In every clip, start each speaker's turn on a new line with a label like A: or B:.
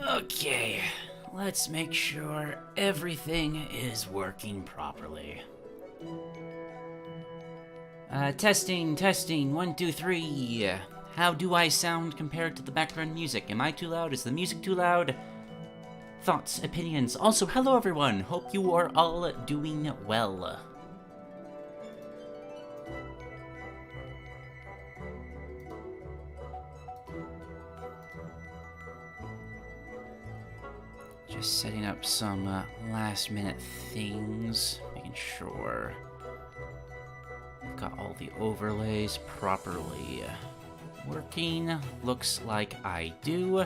A: Okay, let's make sure everything is working properly. Testing, 1, 2, 3. How do I sound compared to the background music? Am I too loud? Is the music too loud? Thoughts, opinions. Also, hello everyone. Hope you are all doing well. Just setting up some last minute things, making sure I've got all the overlays properly working. Looks like I do.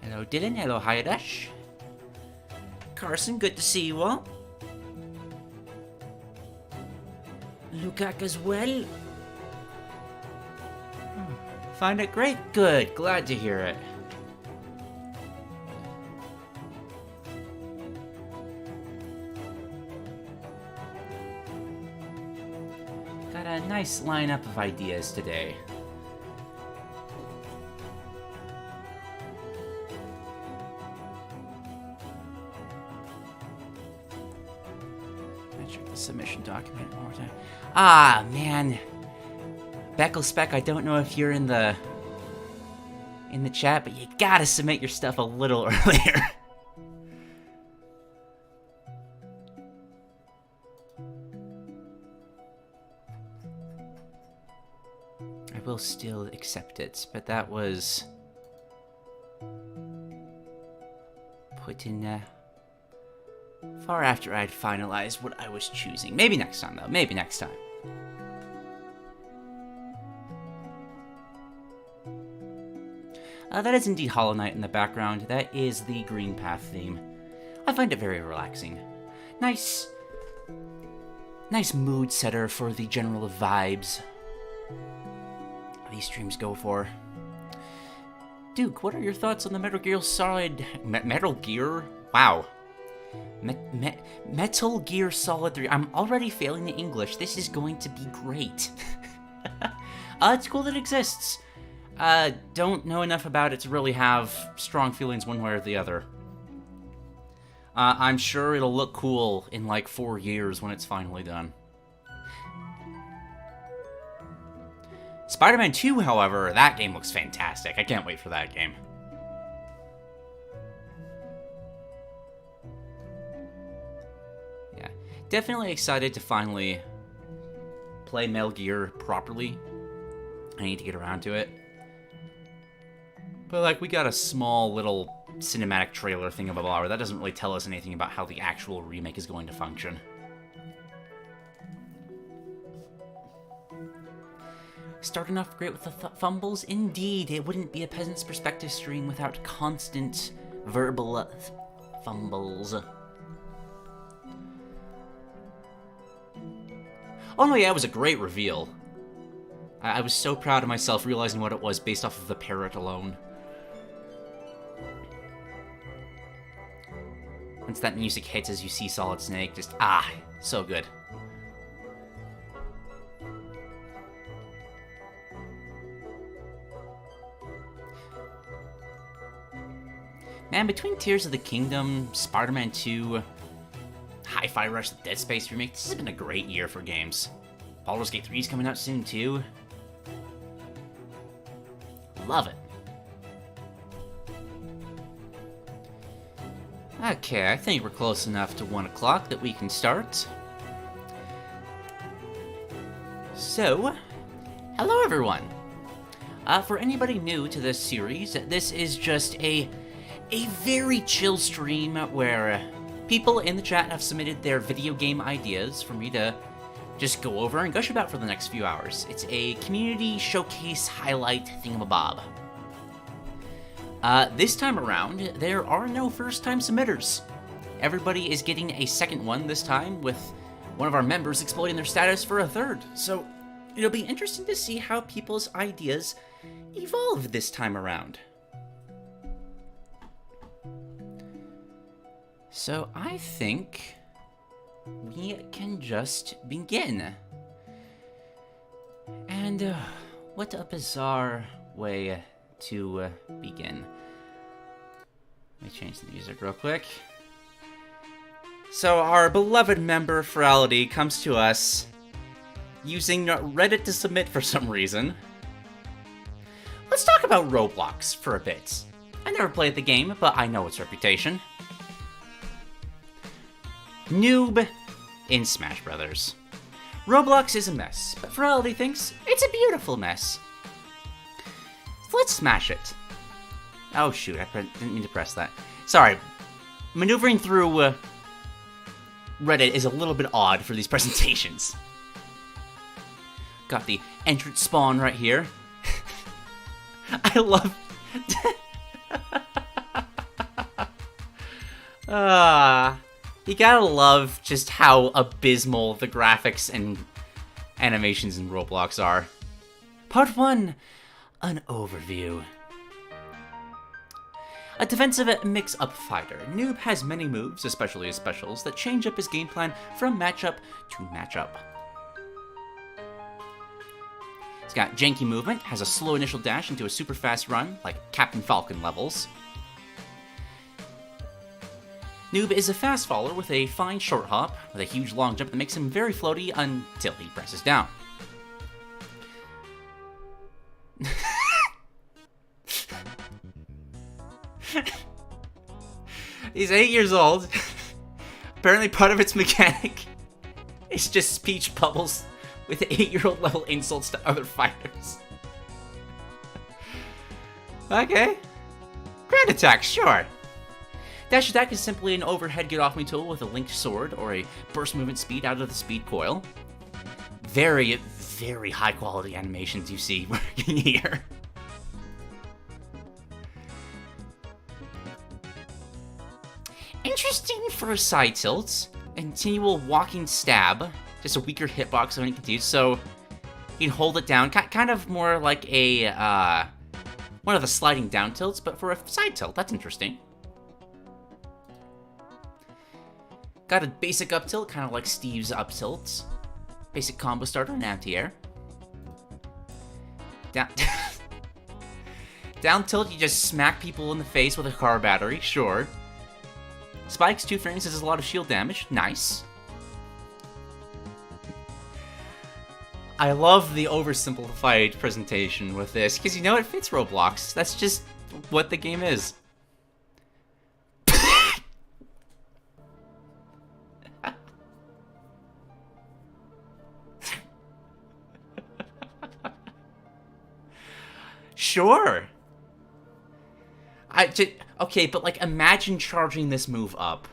A: Hello Dylan, hello Hayadash. Carson, good to see you all. Lukak as well. Find it great? Good, glad to hear it. Got a nice lineup of ideas today. I check the submission document one more time. Ah, man. Beckle Speck, I don't know if you're in the chat, but you gotta submit your stuff a little earlier. I will still accept it, but that was put in far after I'd finalized what I was choosing. Maybe next time, though. Maybe next time. That is indeed Hollow Knight in the background. That is the Green Path theme. I find it very relaxing. Nice mood setter for the general vibes these streams go for. Duke, what are your thoughts on the Metal Gear Solid... Metal Gear? Wow. Metal Gear Solid 3. I'm already failing the English. This is going to be great. It's cool that it exists. Don't know enough about it to really have strong feelings one way or the other. I'm sure it'll look cool in like 4 years when it's finally done. Spider-Man 2, however, that game looks fantastic. I can't wait for that game. Yeah, definitely excited to finally play Metal Gear properly. I need to get around to it. But, like, we got a small little cinematic trailer thingamabobber, where that doesn't really tell us anything about how the actual remake is going to function. Starting off great with the fumbles? Indeed, it wouldn't be a Peasant's Perspective stream without constant verbal fumbles. Oh no, yeah, it was a great reveal. I was so proud of myself realizing what it was based off of the parrot alone. Once that music hits as you see Solid Snake, just, so good. Man, between Tears of the Kingdom, Spider-Man 2, Hi-Fi Rush, the Dead Space remake, this has been a great year for games. Baldur's Gate 3 is coming out soon, too. Love it. Okay, I think we're close enough to 1 o'clock that we can start. So, hello everyone. For anybody new to this series, this is just a very chill stream where people in the chat have submitted their video game ideas for me to just go over and gush about for the next few hours. It's a community showcase highlight thingamabob. This time around, there are no first-time submitters. Everybody is getting a second one this time, with one of our members exploiting their status for a third. So, it'll be interesting to see how people's ideas evolve this time around. So, I think we can just begin. And And what a bizarre way to begin. Let me change the music real quick. So our beloved member Ferality comes to us using Reddit to submit for some reason. Let's talk about Roblox for a bit. I never played the game, but I know its reputation. Noob in Smash Brothers. Roblox is a mess, but Ferality thinks it's a beautiful mess. So let's smash it. Oh shoot, I didn't mean to press that. Sorry. Maneuvering through Reddit is a little bit odd for these presentations. Got the entrance spawn right here. I love... you gotta love just how abysmal the graphics and animations in Roblox are. Part 1, an overview. A defensive mix-up fighter, Noob has many moves, especially his specials, that change up his game plan from matchup to matchup. He's got janky movement, has a slow initial dash into a super fast run, like Captain Falcon levels. Noob is a fast faller with a fine short hop, with a huge long jump that makes him very floaty until he presses down. He's 8 years old. Apparently part of its mechanic is just speech bubbles with 8-year-old level insults to other fighters. Okay. Grand attack, sure. Dash attack is simply an overhead get-off-me tool with a linked sword or a burst movement speed out of the speed coil. Very, very high-quality animations you see working here. Interesting for a side tilt. Continual walking stab. Just a weaker hitbox when you can use, so you can hold it down. Kind of more like a, one of the sliding down tilts, but for a side tilt. That's interesting. Got a basic up tilt, kind of like Steve's up tilt. Basic combo starter and anti-air. Down, down tilt, you just smack people in the face with a car battery, sure. Spikes, 2 frames, does a lot of shield damage, nice. I love the oversimplified presentation with this, because you know it fits Roblox. That's just what the game is. Sure. Okay, but like imagine charging this move up.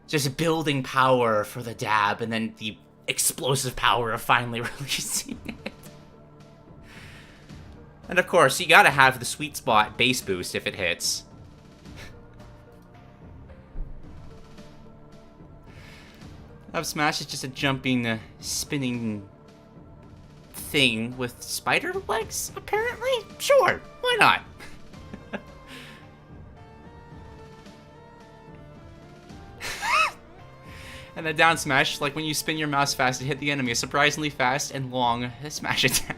A: Just building power for the dab and then the explosive power of finally releasing it. And of course, you gotta have the sweet spot base boost if it hits. Up smash is just a jumping, spinning thing with spider legs, apparently? Sure, why not? And the down smash, like when you spin your mouse fast to hit the enemy, a surprisingly fast and long smash attack.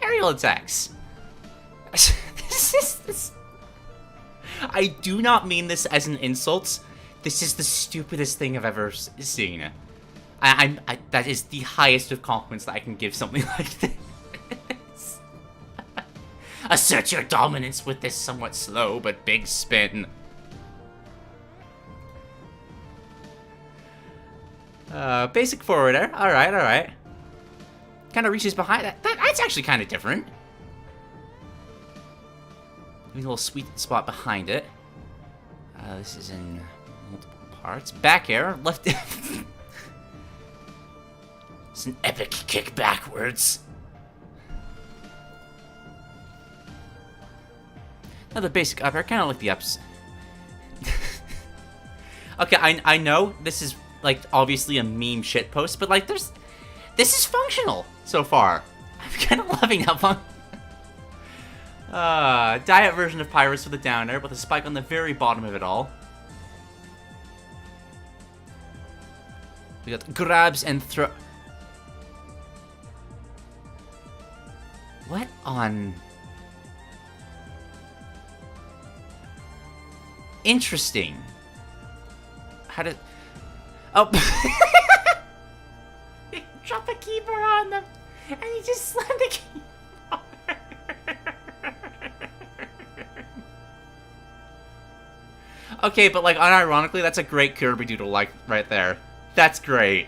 A: Aerial attacks. This. I do not mean this as an insult. This is the stupidest thing I've ever seen. That is the highest of compliments that I can give something like this. Assert your dominance with this somewhat slow but big spin. Basic forward air. Alright. Kind of reaches behind that. That's actually kind of different. Give me a little sweet spot behind it. This is in multiple parts. Back air. Left. It's an epic kick backwards. Another basic up air, kind of like the ups. Okay, I know this is like obviously a meme shitpost, but like this is functional so far. I'm kind of loving how fun. Diet version of Pirates with a down air with a spike on the very bottom of it all. We got grabs and throw. What on? Interesting. How did? Oh. He dropped a keyboard on them, and he just slammed the keyboard. Okay, but like unironically, that's a great Kirby doodle, like right there. That's great.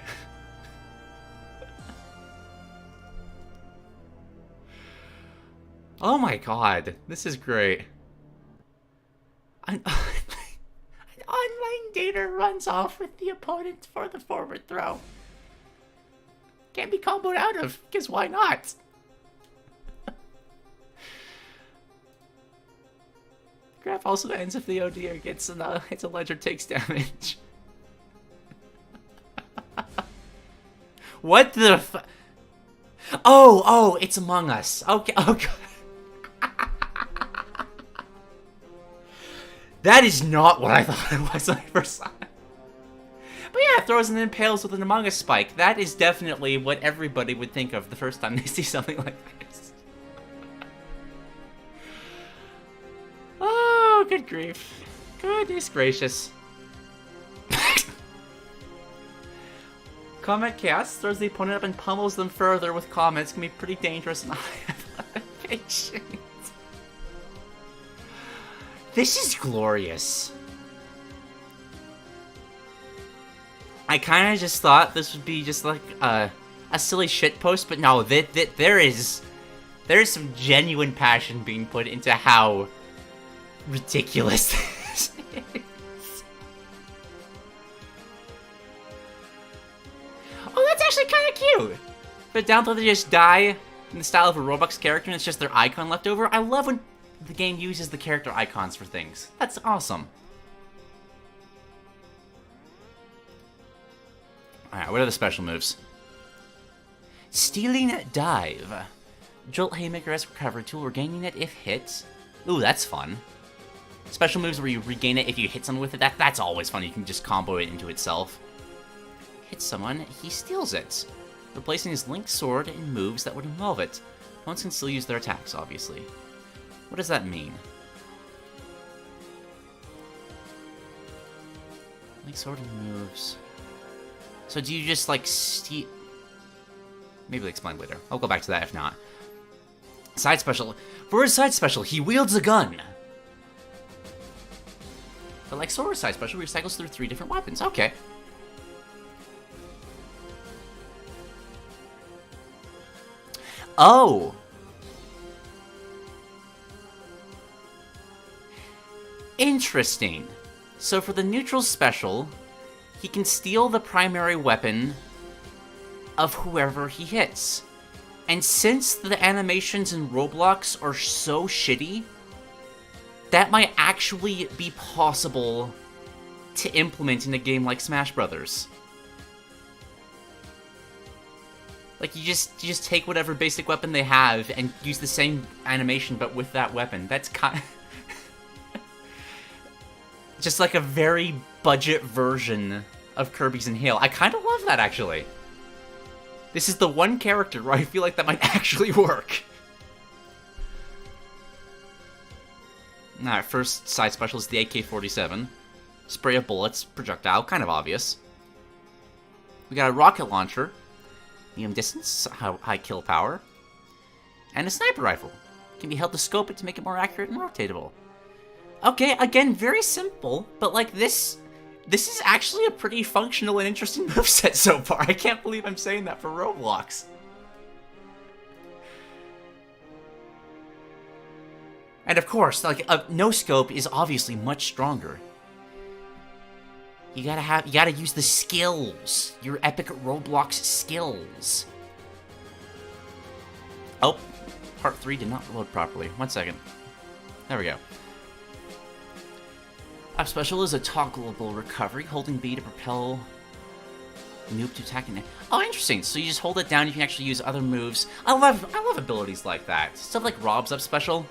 A: Oh my god, this is great. An online data runs off with the opponent for the forward throw. Can't be comboed out of, because why not? Graph also ends if the ODR gets hits a ledge or takes damage. What the f- Oh, it's Among Us. Okay, oh god. That is not what I thought it was when I first saw it. But yeah, throws and then impales with an Among Us spike. That is definitely what everybody would think of the first time they see something like this. Oh, good grief. Goodness gracious. Comment Chaos throws the opponent up and pummels them further with comments. Can be pretty dangerous and high patient. This is glorious. I kind of just thought this would be just like a silly shitpost, but no, there is some genuine passion being put into how ridiculous this is. Oh, that's actually kind of cute. But down till they just die in the style of a Roblox character and it's just their icon left over. I love when the game uses the character icons for things. That's awesome. Alright, what are the special moves? Stealing Dive. Jolt Haymaker as recovery tool, regaining it if hit. Ooh, that's fun. Special moves where you regain it if you hit someone with it. That's always fun. You can just combo it into itself. Hit someone, he steals it, replacing his linked sword in moves that would involve it. Opponents can still use their attacks, obviously. What does that mean? Linked sword in moves. So do you just, like, steal... Maybe I'll explain later. I'll go back to that if not. Side special. For his side special, he wields a gun. But like Sora's side special, he recycles through 3 different weapons. Okay. Oh! Interesting. So for the neutral special, he can steal the primary weapon of whoever he hits. And since the animations in Roblox are so shitty, that might actually be possible to implement in a game like Smash Brothers. Like, you just take whatever basic weapon they have and use the same animation, but with that weapon. That's kind of... just like a very budget version of Kirby's Inhale. I kind of love that, actually. This is the one character where I feel like that might actually work. Alright, first side special is the AK-47. Spray of bullets, projectile, kind of obvious. We got a rocket launcher. Medium distance, high kill power. And a sniper rifle. Can be held to scope it to make it more accurate and rotatable. Okay, again, very simple, but like this is actually a pretty functional and interesting moveset so far. I can't believe I'm saying that for Roblox. And of course, like, no scope is obviously much stronger. You gotta use the skills. Your epic Roblox skills. Oh, part 3 did not load properly. 1 second. There we go. Up special is a toggleable recovery, holding B to propel Noob to attacking it. Oh, interesting. So you just hold it down, you can actually use other moves. I love abilities like that. Stuff like Rob's up special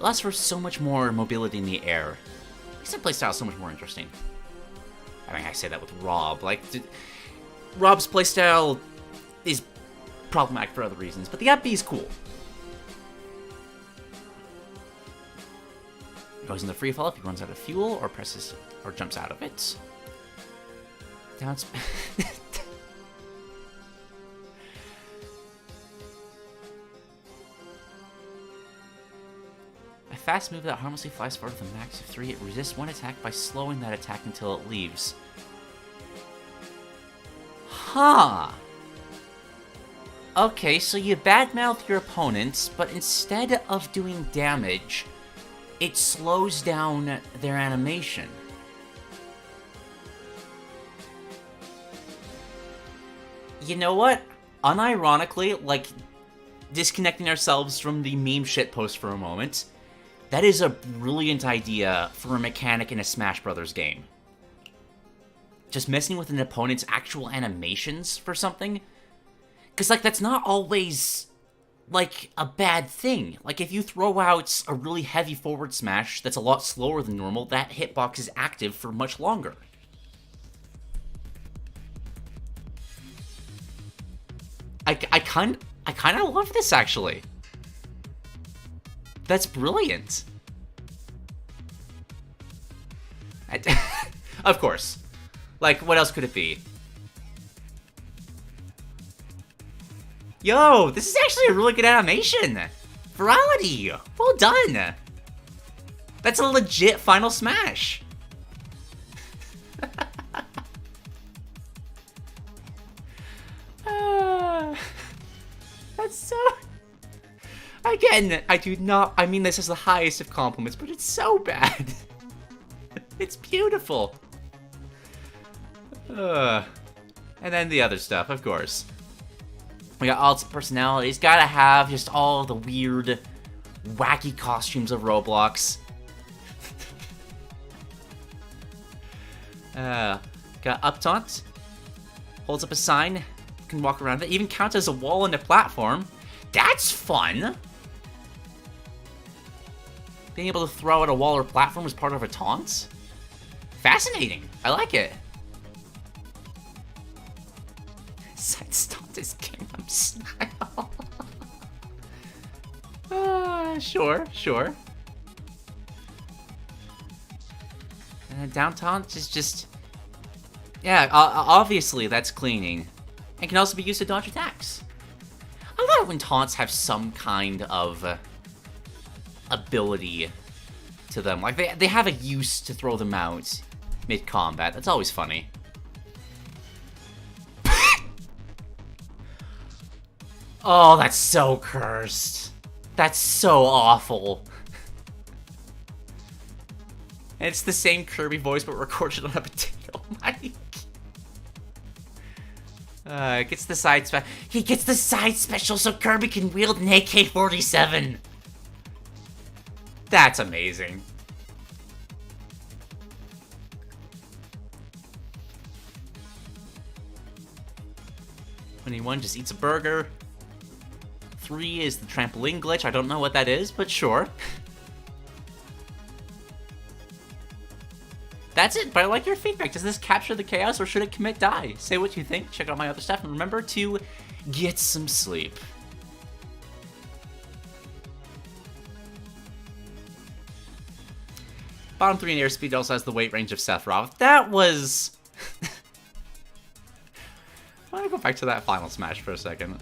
A: allows for so much more mobility in the air. Makes the playstyle so much more interesting. I mean, I say that with Rob. Like, Rob's playstyle is problematic for other reasons, but the up B is cool. Goes into free fall if he runs out of fuel or presses or jumps out of it. Down. A fast move that harmlessly flies forward with a max of 3. It resists one attack by slowing that attack until it leaves. Huh. Okay, so you badmouth your opponents, but instead of doing damage, it slows down their animation. You know what? Unironically, like, disconnecting ourselves from the meme shitpost for a moment, that is a brilliant idea for a mechanic in a Smash Brothers game. Just messing with an opponent's actual animations for something. Because, like, that's not always, like, a bad thing. Like, if you throw out a really heavy forward smash that's a lot slower than normal, that hitbox is active for much longer. I kind of love this, actually. That's brilliant. Of course. Like, what else could it be? Yo, this is actually a really good animation. Virality. Well done. That's a legit final smash. That's so... Again, I do not... I mean this is the highest of compliments, but it's so bad. It's beautiful. And then the other stuff, of course. We got all its personalities. Gotta have just all the weird, wacky costumes of Roblox. Got up taunt. Holds up a sign. Can walk around it. Even counts as a wall and a platform. That's fun! Being able to throw out a wall or platform as part of a taunt? Fascinating. I like it. Side stunt is Kingdom style. Sure. And then down taunt is just... Yeah, obviously that's cleaning. And can also be used to dodge attacks. I love it when taunts have some kind of ability to them. Like, they have a use to throw them out mid-combat. That's always funny. Oh, that's so cursed. That's so awful. And it's the same Kirby voice, but recorded on a potato mic. Gets the side special. He gets the side special so Kirby can wield an AK-47. That's amazing. Anyone just eats a burger. 3 is the trampoline glitch. I don't know what that is, but sure. That's it, but I like your feedback. Does this capture the chaos or should it commit die? Say what you think, check out my other stuff, and remember to get some sleep. Bottom 3 in airspeed also has the weight range of Sephiroth. That was... I want to go back to that final smash for a second.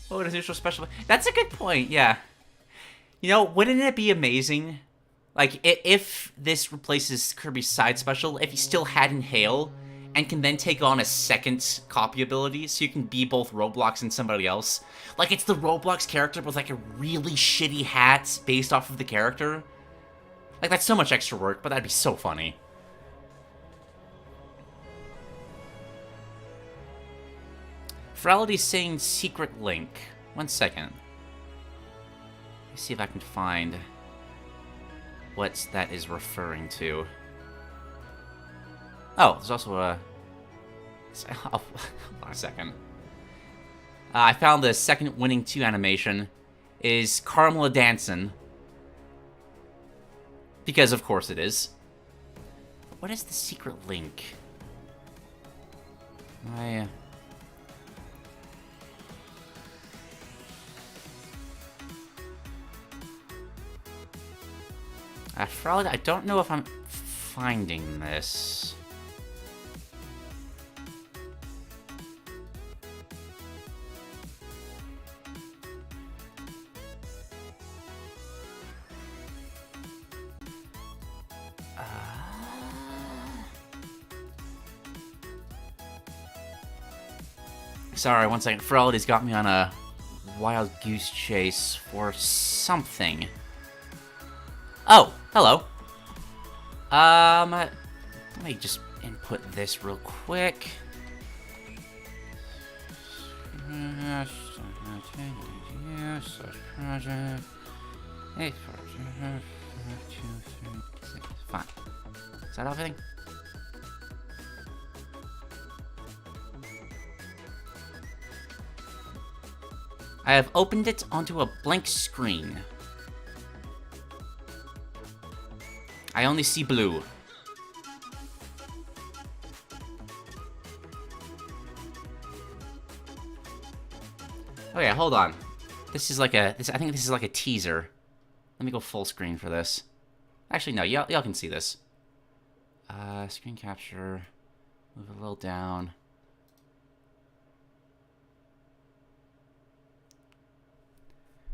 A: Oh, it is neutral special. That's a good point, yeah. You know, wouldn't it be amazing, like, if this replaces Kirby's side special, if he still had Inhale, and can then take on a second copy ability, so you can be both Roblox and somebody else? Like, it's the Roblox character with, like, a really shitty hat based off of the character. Like, that's so much extra work, but that'd be so funny. Ferality's saying secret link. 1 second. Let me see if I can find what that is referring to. Oh, there's also a... Oh, hold on a second. I found the second winning 2 animation is Carmela dancing. Because of course it is. What is the secret link? I don't know if I'm finding this. Sorry, one second. Frolity's got me on a wild goose chase for something. Oh, hello. Let me just input this real quick. Fine. Is that everything? I have opened it onto a blank screen. I only see blue. Oh yeah, hold on. This is like I think this is like a teaser. Let me go full screen for this. Actually, no, y'all can see this. Screen capture. Move it a little down.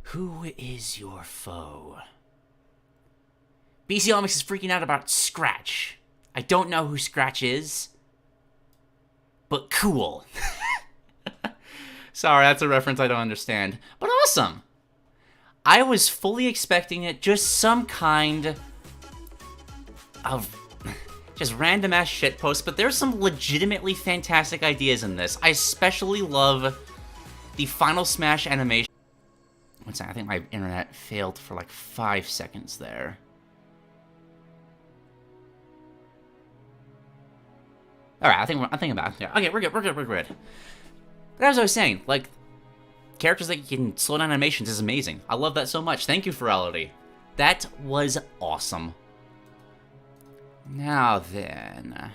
A: Who is your foe? BC-Omix is freaking out about Scratch. I don't know who Scratch is, but cool. Sorry, that's a reference I don't understand, but awesome. I was fully expecting it, just some kind of just random ass shitpost, but there's some legitimately fantastic ideas in this. I especially love the Final Smash animation. One second, I think my internet failed for like 5 seconds there. Alright, I think about it. Yeah. Okay, we're good. But as I was saying, like, characters that can slow down animations is amazing. I love that so much. Thank you, Ferality. That was awesome. Now then.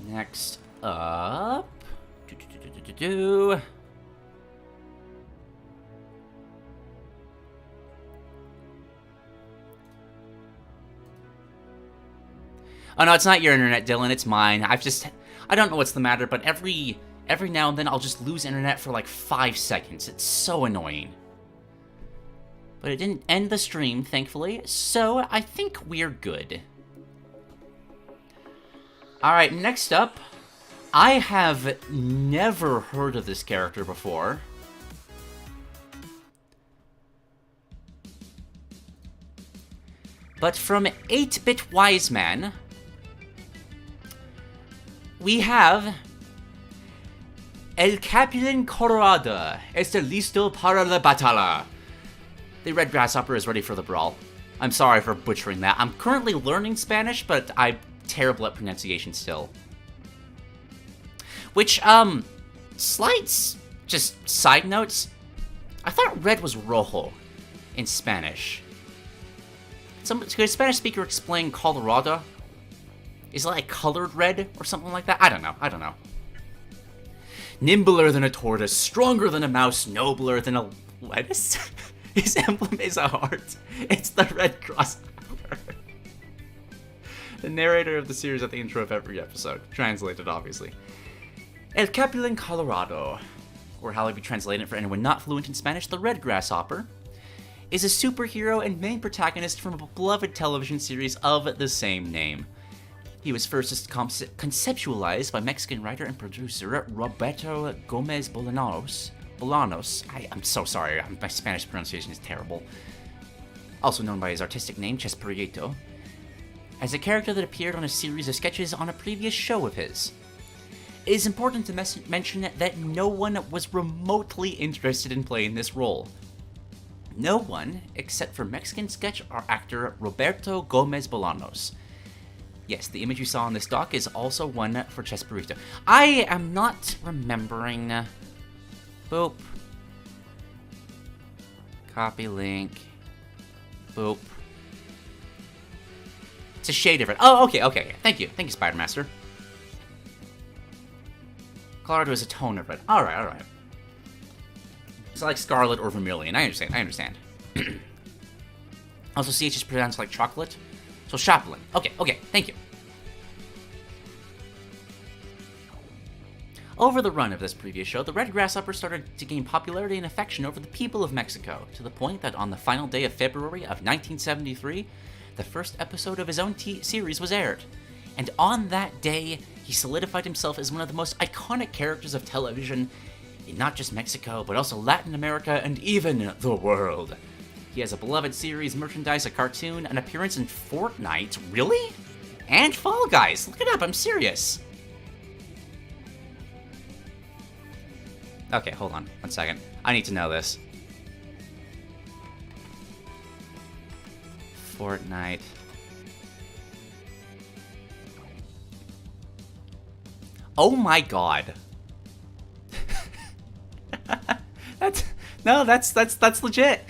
A: Next up. Oh no, it's not your internet, Dylan, it's mine. I don't know what's the matter, but every now and then I'll just lose internet for like 5 seconds. It's so annoying. But it didn't end the stream, thankfully, so I think we're good. Alright, next up, I have never heard of this character before. But from 8-Bit Wise Man, we have El Chapulin Colorado está listo para la batalla. The red grasshopper is ready for the brawl. I'm sorry for butchering that. I'm currently learning Spanish, but I'm terrible at pronunciation still. Which, slight, just side notes. I thought red was rojo in Spanish. Could a Spanish speaker explain Colorado? Is it like colored red or something like that? I don't know. Nimbler than a tortoise, stronger than a mouse, nobler than a lettuce. His emblem is a heart. It's the red grasshopper. The narrator of the series at the intro of every episode. Translated, obviously. El Chapulin Colorado, or how it be translated for anyone not fluent in Spanish, the red grasshopper, is a superhero and main protagonist from a beloved television series of the same name. He was first conceptualized by Mexican writer and producer Roberto Gomez Bolanos. I'm so sorry, my Spanish pronunciation is terrible. Also known by his artistic name, Chespirito, as a character that appeared on a series of sketches on a previous show of his. It is important to mention that no one was remotely interested in playing this role. No one, except for Mexican sketch actor Roberto Gomez Bolanos. Yes, the image you saw on this doc is also one for Chespirito. I am not remembering. Boop. Copy link. Boop. It's a shade different. Oh, okay. Thank you, Spider Master. Colorado is a tone of red. Alright. It's like scarlet or vermilion. I understand. Also, CH is pronounced like chocolate. So, Chapulin. Okay, thank you. Over the run of this previous show, the Red Grasshopper started to gain popularity and affection over the people of Mexico, to the point that on the final day of February of 1973, the first episode of his own series was aired. And on that day, he solidified himself as one of the most iconic characters of television in not just Mexico, but also Latin America and even the world. He has a beloved series, merchandise, a cartoon, an appearance in Fortnite. Really? And Fall Guys. Look it up, I'm serious. Okay, hold on. 1 second. I need to know this. Fortnite. Oh my god. That's legit.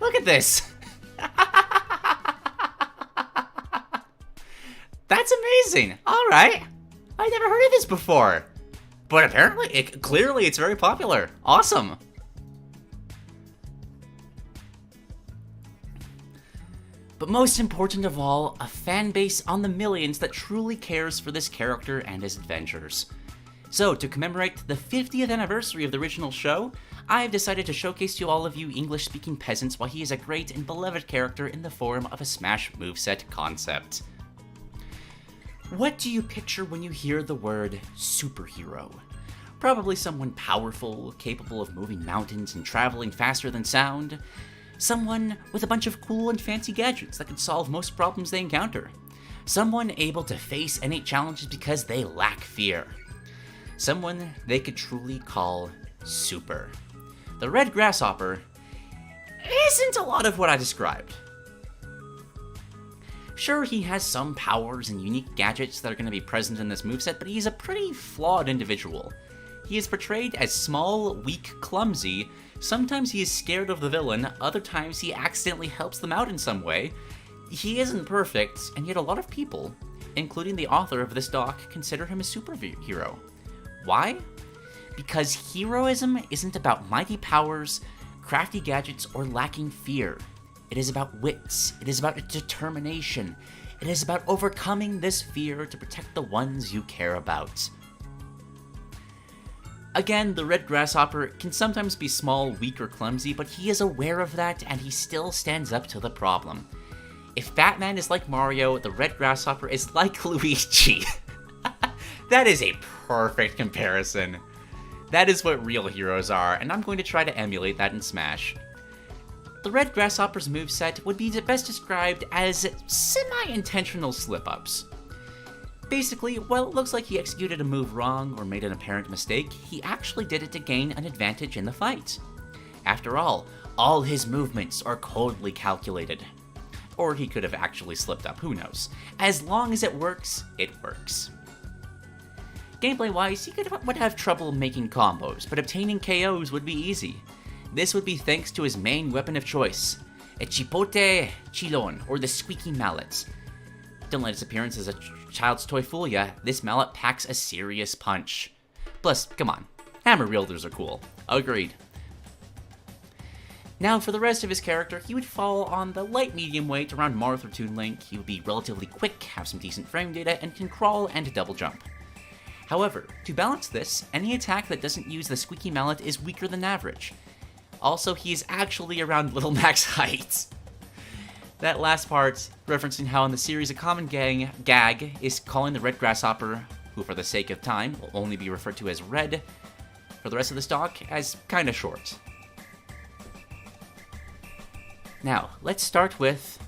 A: Look at this. That's amazing. All right. I never heard of this before. But apparently, clearly it's very popular. Awesome. But most important of all, a fan base on the millions that truly cares for this character and his adventures. So, to commemorate the 50th anniversary of the original show, I've decided to showcase to all of you English-speaking peasants why he is a great and beloved character in the form of a Smash moveset concept. What do you picture when you hear the word superhero? Probably someone powerful, capable of moving mountains and traveling faster than sound. Someone with a bunch of cool and fancy gadgets that can solve most problems they encounter. Someone able to face any challenges because they lack fear. Someone they could truly call super. The Red Grasshopper isn't a lot of what I described. Sure, he has some powers and unique gadgets that are going to be present in this moveset, but he's a pretty flawed individual. He is portrayed as small, weak, clumsy. Sometimes he is scared of the villain, other times he accidentally helps them out in some way. He isn't perfect, and yet a lot of people, including the author of this doc, consider him a superhero. Why? Because heroism isn't about mighty powers, crafty gadgets, or lacking fear. It is about wits, it is about determination, it is about overcoming this fear to protect the ones you care about. Again, the Red Grasshopper can sometimes be small, weak, or clumsy, but he is aware of that and he still stands up to the problem. If Batman is like Mario, the Red Grasshopper is like Luigi. That is a perfect comparison. That is what real heroes are, and I'm going to try to emulate that in Smash. The Red Grasshopper's moveset would be best described as semi-intentional slip-ups. Basically, while it looks like he executed a move wrong or made an apparent mistake, he actually did it to gain an advantage in the fight. After all his movements are coldly calculated. Or he could have actually slipped up, who knows. As long as it works, it works. Gameplay-wise, he would have trouble making combos, but obtaining KOs would be easy. This would be thanks to his main weapon of choice, a chipote chilon, or the squeaky mallet. Don't let its appearance as a child's toy fool ya, this mallet packs a serious punch. Plus, come on, hammer wielders are cool. Agreed. Now, for the rest of his character, he would fall on the light-medium weight around Marth or Toon Link. He would be relatively quick, have some decent frame data, and can crawl and double jump. However, to balance this, any attack that doesn't use the squeaky mallet is weaker than average. Also, he is actually around Little Mac's height. That last part, referencing how in the series a common gag is calling the Red Grasshopper, who for the sake of time will only be referred to as Red, for the rest of the stock as kinda short. Now, let's start with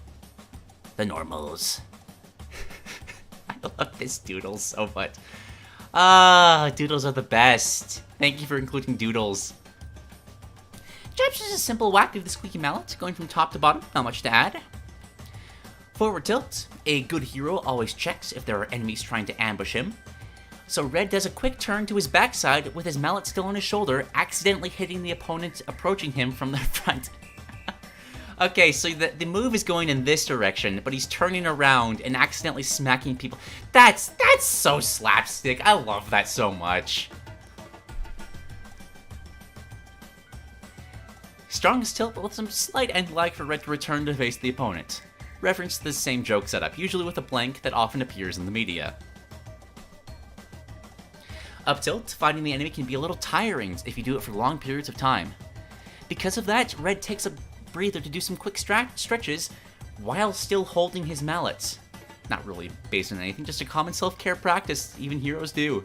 A: the normals. I love this Doodles so much. Doodles are the best. Thank you for including Doodles. Jab's just a simple whack of the squeaky mallet, going from top to bottom, not much to add. Forward tilt. A good hero always checks if there are enemies trying to ambush him. So Red does a quick turn to his backside with his mallet still on his shoulder, accidentally hitting the opponent approaching him from the front. Okay, so the move is going in this direction, but he's turning around and accidentally smacking people. That's so slapstick. I love that so much. Strongest tilt, but with some slight end lag for Red to return to face the opponent. Reference to the same joke setup, usually with a blank that often appears in the media. Up tilt, fighting the enemy can be a little tiring if you do it for long periods of time. Because of that, Red takes a breather to do some quick stretches while still holding his mallet. Not really based on anything, just a common self-care practice even heroes do.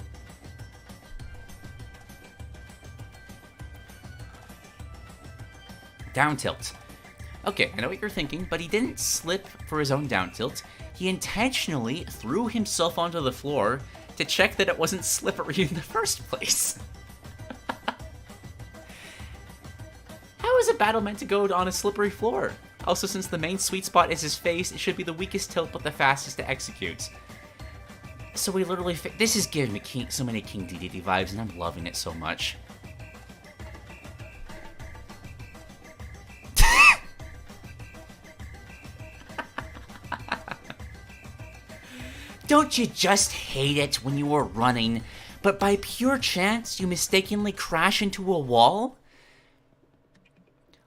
A: Down tilt. Okay, I know what you're thinking, but he didn't slip for his own down tilt. He intentionally threw himself onto the floor to check that it wasn't slippery in the first place. How is a battle meant to go on a slippery floor? Also, since the main sweet spot is his face, it should be the weakest tilt but the fastest to execute. So we literally this is giving me so many King DDD vibes, and I'm loving it so much. Don't you just hate it when you are running, but by pure chance you mistakenly crash into a wall?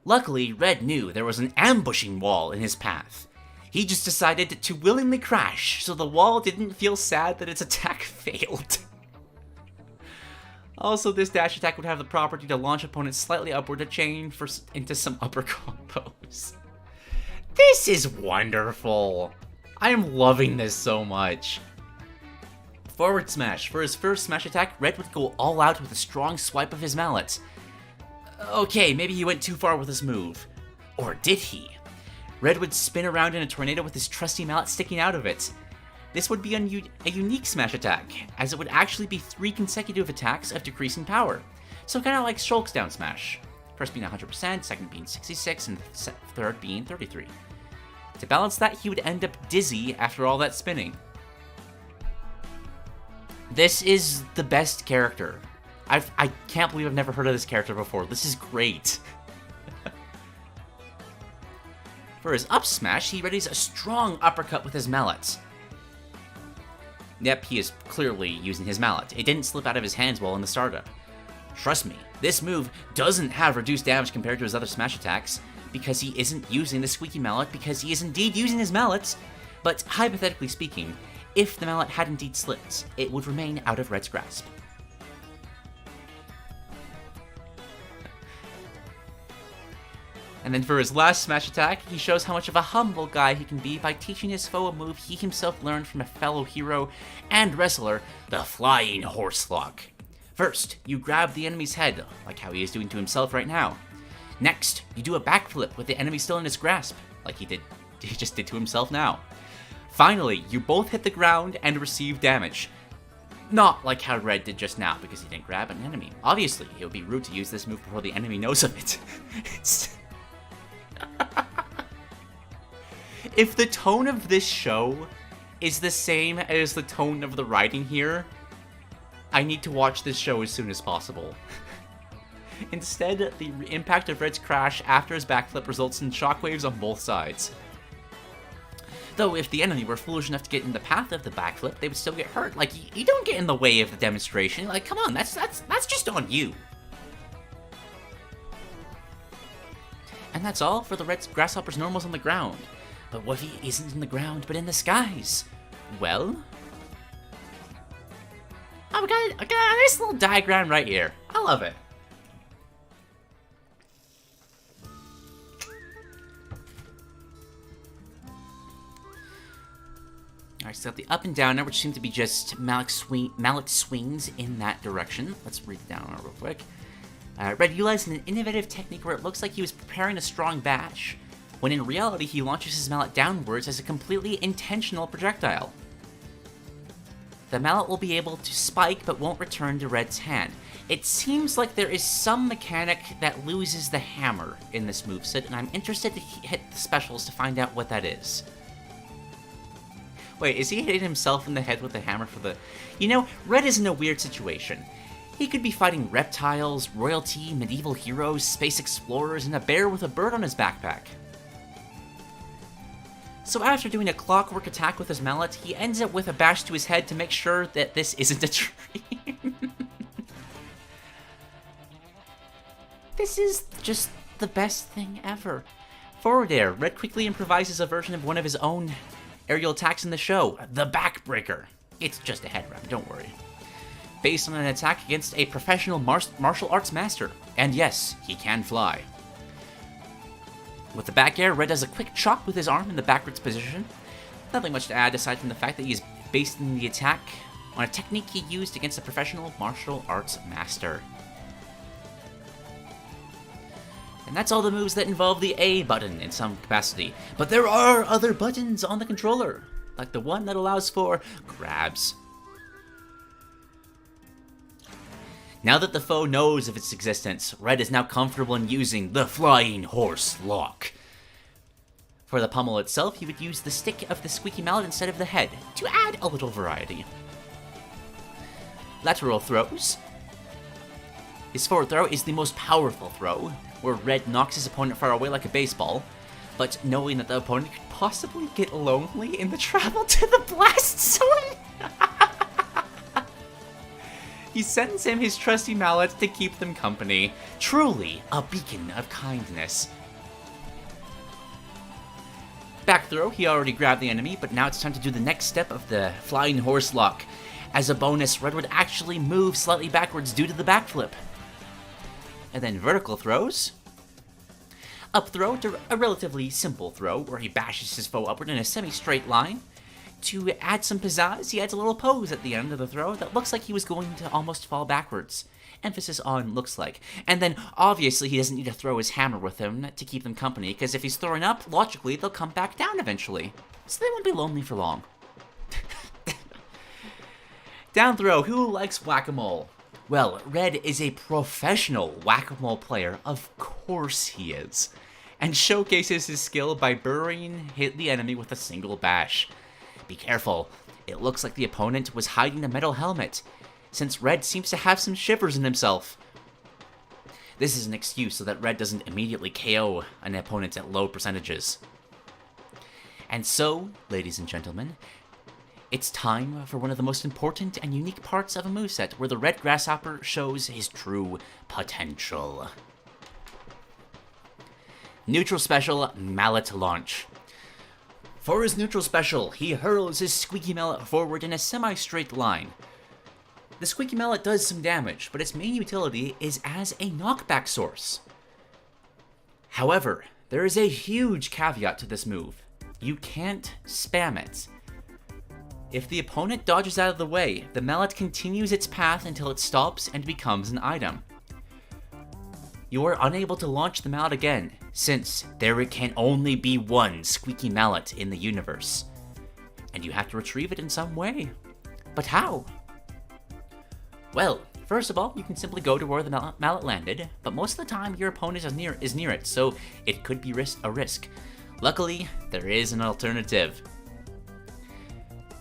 A: Luckily, Red knew there was an ambushing wall in his path. He just decided to willingly crash, so the wall didn't feel sad that its attack failed. Also, this dash attack would have the property to launch opponents slightly upward to chain into some upper combos. This is wonderful! I am loving this so much. Forward smash. For his first smash attack, Red would go all out with a strong swipe of his mallet. Okay, maybe he went too far with this move. Or did he? Red would spin around in a tornado with his trusty mallet sticking out of it. This would be a unique smash attack, as it would actually be 3 consecutive attacks of decreasing power. So kind of like Shulk's down smash. First being 100%, second being 66, and third being 33. To balance that, he would end up dizzy after all that spinning. This is the best character. I can't believe I've never heard of this character before. This is great. For his up smash, he readies a strong uppercut with his mallet. Yep, he is clearly using his mallet. It didn't slip out of his hands while in the startup. Trust me, this move doesn't have reduced damage compared to his other smash attacks, because he isn't using the squeaky mallet, because he is indeed using his mallet. But hypothetically speaking, if the mallet had indeed slipped, it would remain out of Red's grasp. And then for his last smash attack, he shows how much of a humble guy he can be by teaching his foe a move he himself learned from a fellow hero and wrestler, the Flying Horse Lock. First, you grab the enemy's head, like how he is doing to himself right now. Next, you do a backflip with the enemy still in his grasp, like he just did to himself now. Finally, you both hit the ground and receive damage. Not like how Red did just now, because he didn't grab an enemy. Obviously, it would be rude to use this move before the enemy knows of it. If the tone of this show is the same as the tone of the writing here, I need to watch this show as soon as possible. Instead, the impact of Red's crash after his backflip results in shockwaves on both sides. Though, if the enemy were foolish enough to get in the path of the backflip, they would still get hurt. Like, you don't get in the way of the demonstration. Like, come on, that's just on you. And that's all for the Red Grasshopper's normals on the ground. But what if he isn't in the ground, but in the skies? Well, I got a nice little diagram right here. I love it. Alright, so got the up and down now, which seem to be just mallet swings in that direction. Let's read it down real quick. Red utilized an innovative technique where it looks like he was preparing a strong bash, when in reality he launches his mallet downwards as a completely intentional projectile. The mallet will be able to spike but won't return to Red's hand. It seems like there is some mechanic that loses the hammer in this moveset, and I'm interested to hit the specials to find out what that is. Wait, is he hitting himself in the head with a hammer for the... You know, Red is in a weird situation. He could be fighting reptiles, royalty, medieval heroes, space explorers, and a bear with a bird on his backpack. So after doing a clockwork attack with his mallet, he ends up with a bash to his head to make sure that this isn't a dream. This is just the best thing ever. Forward air, Red quickly improvises a version of one of his own aerial attacks in the show, the backbreaker. It's just a head wrap, don't worry. Based on an attack against a professional martial arts master. And yes, he can fly. With the back air, Red does a quick chop with his arm in the backwards position. Nothing much to add aside from the fact that he is based in the attack on a technique he used against a professional martial arts master. And that's all the moves that involve the A button in some capacity. But there are other buttons on the controller, like the one that allows for grabs. Now that the foe knows of its existence, Red is now comfortable in using the Flying Horse Lock. For the pommel itself, he would use the stick of the squeaky mallet instead of the head, to add a little variety. Lateral throws. His forward throw is the most powerful throw, where Red knocks his opponent far away like a baseball, but knowing that the opponent could possibly get lonely in the travel to the blast zone, he sends him his trusty mallet to keep them company. Truly a beacon of kindness. Back throw, he already grabbed the enemy, but now it's time to do the next step of the Flying Horse Lock. As a bonus, Red would actually move slightly backwards due to the backflip. And then vertical throws. Up throw, a relatively simple throw, where he bashes his foe upward in a semi-straight line. To add some pizzazz, he adds a little pose at the end of the throw that looks like he was going to almost fall backwards. Emphasis on looks like. And then, obviously, he doesn't need to throw his hammer with him to keep them company, because if he's throwing up, logically, they'll come back down eventually. So they won't be lonely for long. Down throw, who likes whack-a-mole? Well, Red is a professional whack-a-mole player, of course he is, and showcases his skill by burying the enemy with a single bash. Be careful, it looks like the opponent was hiding a metal helmet, since Red seems to have some shivers in himself. This is an excuse so that Red doesn't immediately KO an opponent at low percentages. And so, ladies and gentlemen, it's time for one of the most important and unique parts of a moveset, where the Red Grasshopper shows his true potential. Neutral Special Mallet Launch. For his neutral special, he hurls his squeaky mallet forward in a semi-straight line. The squeaky mallet does some damage, but its main utility is as a knockback source. However, there is a huge caveat to this move. You can't spam it. If the opponent dodges out of the way, the mallet continues its path until it stops and becomes an item. You are unable to launch the mallet again, since there can only be one squeaky mallet in the universe. And you have to retrieve it in some way. But how? Well, first of all, you can simply go to where the mallet landed, but most of the time your opponent is near it, so it could be a risk. Luckily, there is an alternative.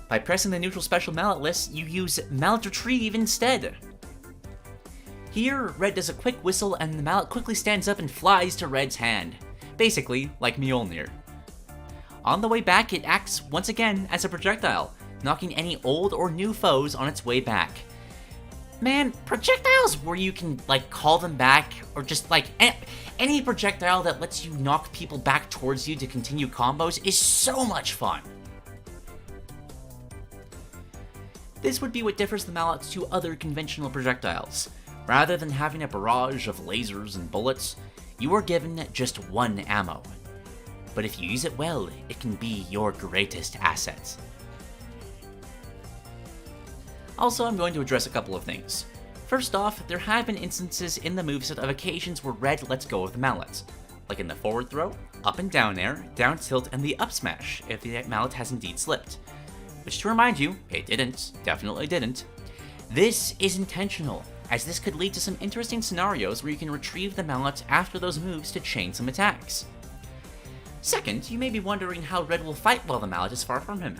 A: By pressing the neutral special mallet list, you use mallet retrieve instead. Here, Red does a quick whistle and the mallet quickly stands up and flies to Red's hand. Basically, like Mjolnir. On the way back, it acts once again as a projectile, knocking any old or new foes on its way back. Man, projectiles where you can, call them back, or just, any projectile that lets you knock people back towards you to continue combos is so much fun. This would be what differs the mallets to other conventional projectiles. Rather than having a barrage of lasers and bullets, you are given just one ammo. But if you use it well, it can be your greatest asset. Also, I'm going to address a couple of things. First off, there have been instances in the moveset of occasions where Red lets go of the mallet, like in the forward throw, up and down air, down tilt, and the up smash, if the mallet has indeed slipped. Which, to remind you, it didn't, definitely didn't. This is intentional, as this could lead to some interesting scenarios where you can retrieve the mallet after those moves to chain some attacks. Second, you may be wondering how Red will fight while the mallet is far from him.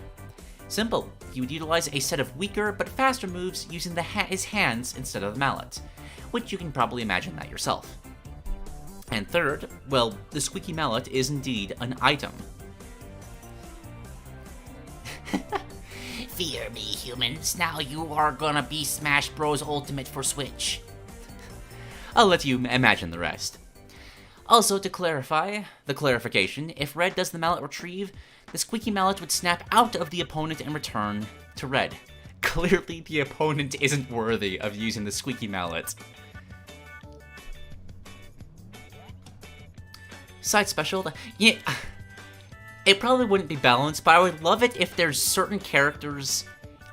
A: Simple. He would utilize a set of weaker but faster moves using his hands instead of the mallet, which you can probably imagine that yourself. And third, well, the squeaky mallet is indeed an item. Fear me, humans. Now you are gonna be Smash Bros. Ultimate for Switch. I'll let you imagine the rest. Also, to clarify, the clarification, if Red does the mallet retrieve, the squeaky mallet would snap out of the opponent and return to Red. Clearly, the opponent isn't worthy of using the squeaky mallet. Side special, yeah, it probably wouldn't be balanced, but I would love it if there's certain characters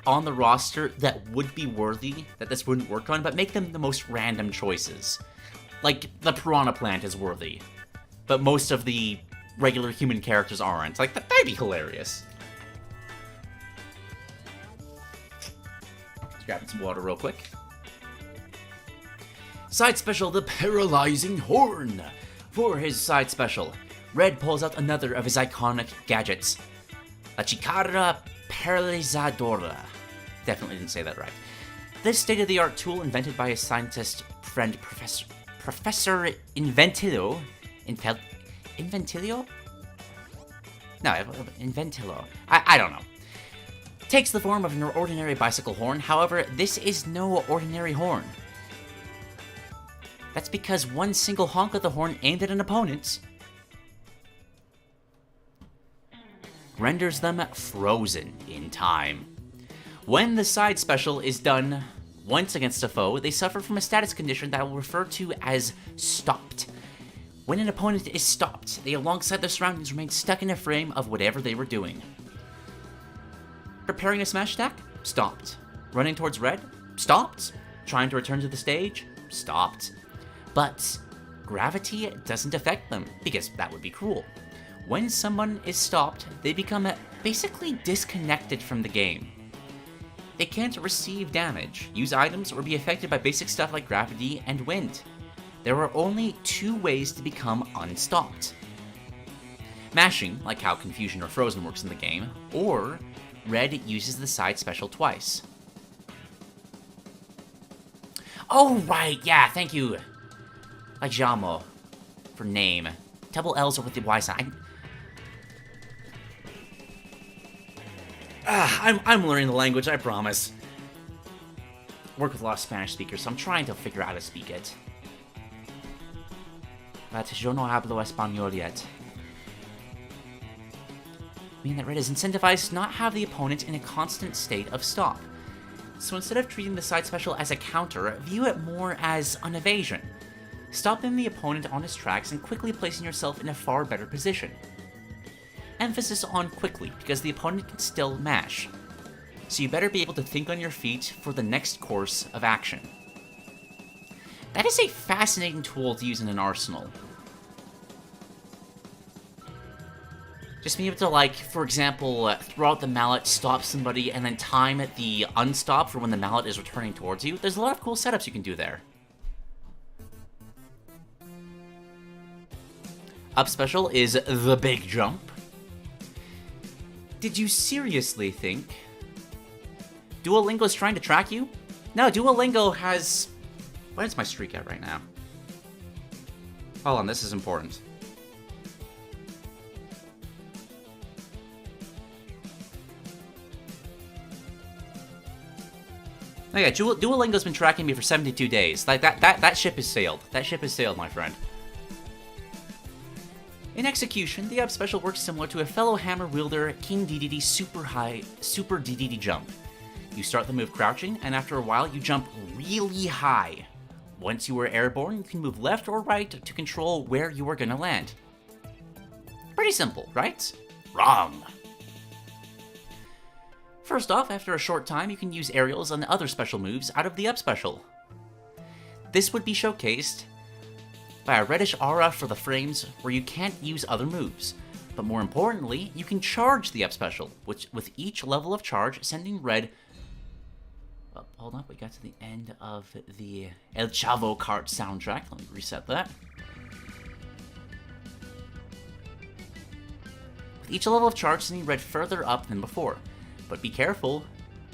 A: on the roster that would be worthy that this wouldn't work on, but make them the most random choices. Like, the Piranha Plant is worthy, but most of the regular human characters aren't. Like, that'd be hilarious. Just grabbing some water real quick. Side special, the Paralyzing Horn. For his side special, Red pulls out another of his iconic gadgets, La Chicara Paralizadora. Definitely didn't say that right. This state-of-the-art tool invented by his scientist friend, Professor Inventillo. Inventillo? No, Inventillo. I don't know. Takes the form of an ordinary bicycle horn. However, this is no ordinary horn. That's because one single honk of the horn aimed at an opponent renders them frozen in time. When the side special is done once against a foe, they suffer from a status condition that I will refer to as stopped. When an opponent is stopped, they alongside their surroundings remain stuck in a frame of whatever they were doing. Preparing a smash attack? Stopped. Running towards Red? Stopped. Trying to return to the stage? Stopped. But gravity doesn't affect them, because that would be cruel. When someone is stopped, they become basically disconnected from the game. They can't receive damage, use items, or be affected by basic stuff like gravity and wind. There are only two ways to become unstopped. Mashing, like how Confusion or Frozen works in the game, or Red uses the side special twice. Oh right, yeah, thank you. Like Jamo for name. Double L's are with the Y sign. I'm learning the language, I promise. Work with a lot of Spanish speakers, so I'm trying to figure out how to speak it. But yo no hablo español yet. Meaning that Red is incentivized to not have the opponent in a constant state of stop. So instead of treating the side special as a counter, view it more as an evasion. Stopping the opponent on his tracks and quickly placing yourself in a far better position. Emphasis on quickly, because the opponent can still mash. So you better be able to think on your feet for the next course of action. That is a fascinating tool to use in an arsenal. Just being able to, like, for example, throw out the mallet, stop somebody, and then time the unstop for when the mallet is returning towards you. There's a lot of cool setups you can do there. Up special is the big jump. Did you seriously think Duolingo's trying to track you? No, Duolingo has... What is my streak at right now? Hold on, this is important. Oh yeah, Duolingo's been tracking me for 72 days. Like, that ship has sailed. That ship has sailed, my friend. In execution, the up special works similar to a fellow hammer wielder King DDD super DDD jump. You start the move crouching, and after a while you jump really high. Once you are airborne, you can move left or right to control where you are gonna land. Pretty simple, right? Wrong. First off, after a short time, you can use aerials and other special moves out of the up special. This would be showcased by a reddish aura for the frames where you can't use other moves. But more importantly, you can charge the up special, which with each level of charge sending Red... Oh, hold up, we got to the end of the El Chavo Kart soundtrack. Let me reset that. With each level of charge sending Red further up than before. But be careful,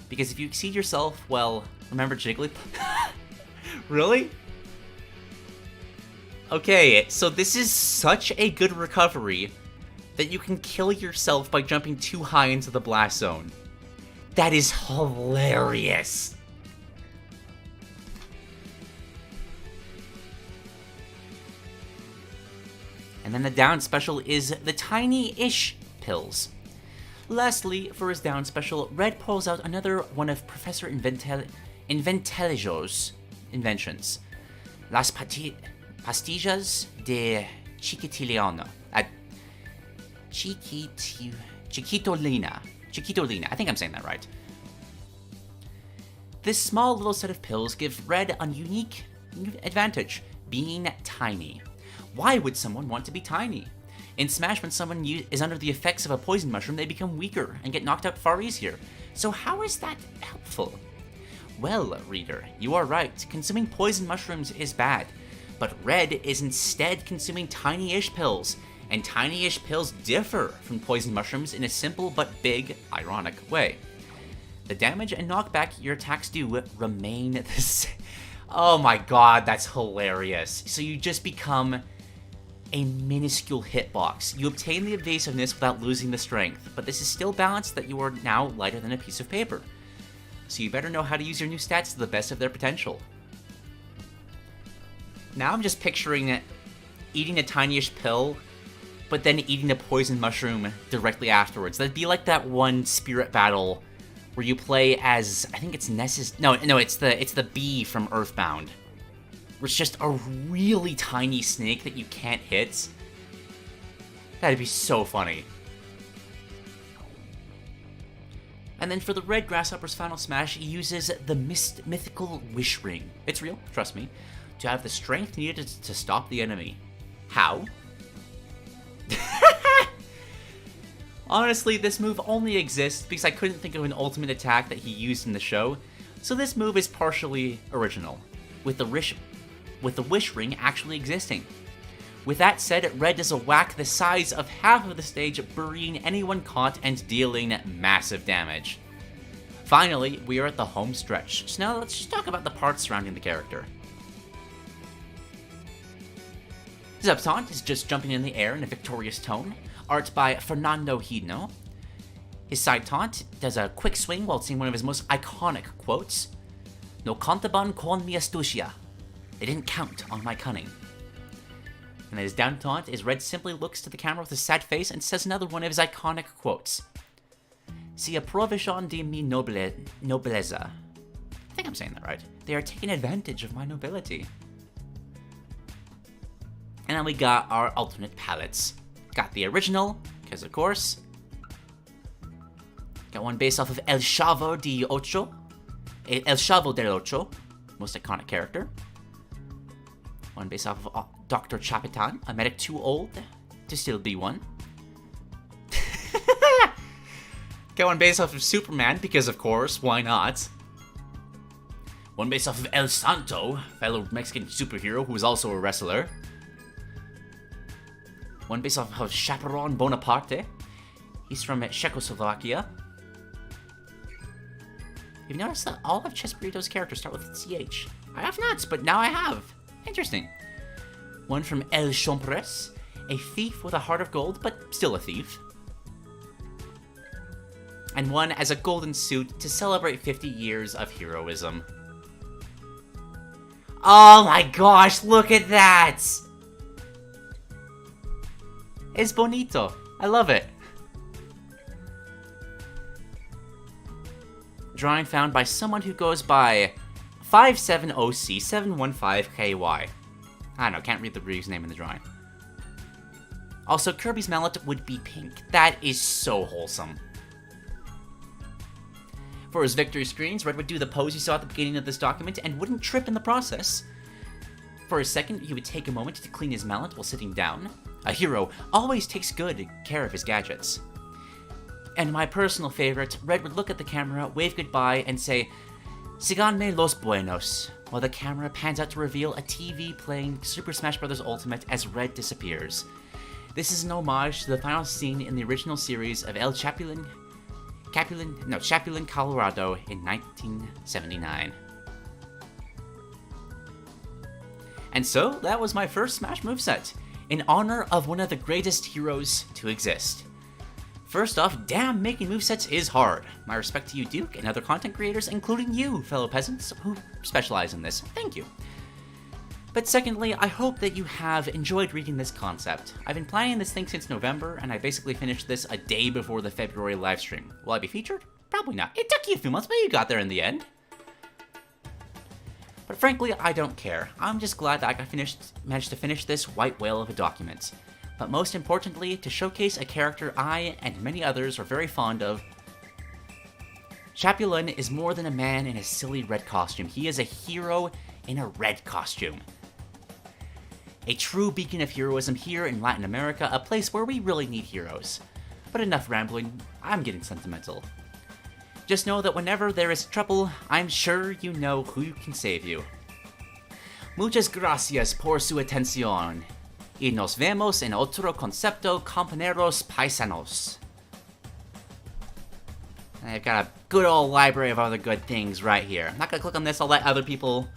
A: because if you exceed yourself, well, remember Jigglypuff? Really? Okay, so this is such a good recovery that you can kill yourself by jumping too high into the blast zone. That is hilarious. And then the down special is the tiny-ish pills. Lastly, for his down special, Red pulls out another one of Professor Inventelijo's inventions. Las pastillas de Chiquitolina. Chiquitolina. I think I'm saying that right. This small little set of pills give Red a unique advantage, being tiny. Why would someone want to be tiny? In Smash, when someone is under the effects of a poison mushroom, they become weaker and get knocked out far easier. So how is that helpful? Well, reader, you are right. Consuming poison mushrooms is bad. But Red is instead consuming tiny-ish pills, and tiny-ish pills differ from poison mushrooms in a simple but big, ironic way. The damage and knockback your attacks do remain the same. Oh my god, that's hilarious. So you just become a minuscule hitbox. You obtain the evasiveness without losing the strength, but this is still balanced that you are now lighter than a piece of paper. So you better know how to use your new stats to the best of their potential. Now I'm just picturing eating a tiny-ish pill, but then eating a poison mushroom directly afterwards. That'd be like that one spirit battle where you play as, I think it's Ness's, no, it's the bee from Earthbound. Where it's just a really tiny snake that you can't hit. That'd be so funny. And then for the Red Grasshopper's final smash, he uses the mythical Wish Ring. It's real, trust me. To have the strength needed to stop the enemy. How? Honestly, this move only exists because I couldn't think of an ultimate attack that he used in the show, so this move is partially original, with the Wish Ring actually existing. With that said, Red does a whack the size of half of the stage, burying anyone caught and dealing massive damage. Finally, we are at the home stretch, so now let's just talk about the parts surrounding the character. His up taunt is just jumping in the air in a victorious tone, art by Fernando Hidno. His side taunt does a quick swing while saying one of his most iconic quotes, "No contaban con mi astucia." They didn't count on my cunning. And his down taunt is Red simply looks to the camera with a sad face and says another one of his iconic quotes. Si aprovechan de mi nobleza. I think I'm saying that right. They are taking advantage of my nobility. And then we got our alternate palettes. Got the original, because of course. Got one based off of El Chavo del Ocho, most iconic character. One based off of Dr. Chapulin, a medic too old to still be one. Got one based off of Superman, because of course, why not? One based off of El Santo, fellow Mexican superhero who is also a wrestler. One based off of Chaperon Bonaparte. He's from Czechoslovakia. You've noticed that all of Chespirito's characters start with CH. I have not, but now I have. Interesting. One from El Chompres, a thief with a heart of gold, but still a thief. And one as a golden suit to celebrate 50 years of heroism. Oh my gosh, look at that! Es bonito. I love it. Drawing found by someone who goes by 570C715KY. I don't know, can't read the reader's name in the drawing. Also, Kirby's mallet would be pink. That is so wholesome. For his victory screens, Red would do the pose you saw at the beginning of this document and wouldn't trip in the process. For a second, he would take a moment to clean his mallet while sitting down. A hero always takes good care of his gadgets. And my personal favorite, Red would look at the camera, wave goodbye, and say, "Síganme los buenos," while the camera pans out to reveal a TV playing Super Smash Bros. Ultimate as Red disappears. This is an homage to the final scene in the original series of El Chapulin Chapulin, Colorado in 1979. And so, that was my first Smash moveset, in honor of one of the greatest heroes to exist. First off, damn, making movesets is hard. My respect to you, Duke, and other content creators, including you, fellow peasants, who specialize in this. Thank you. But secondly, I hope that you have enjoyed reading this concept. I've been planning this thing since November, and I basically finished this a day before the February livestream. Will I be featured? Probably not. It took you a few months, but you got there in the end. But frankly, I don't care. I'm just glad that I managed to finish this white whale of a document. But most importantly, to showcase a character I and many others are very fond of. Chapulin is more than a man in a silly red costume. He is a hero in a red costume. A true beacon of heroism here in Latin America, a place where we really need heroes. But enough rambling, I'm getting sentimental. Just know that whenever there is trouble, I'm sure you know who can save you. Muchas gracias por su atención. Y nos vemos en otro concepto, compañeros paisanos. I've got a good old library of other good things right here. I'm not gonna click on this, I'll let other people,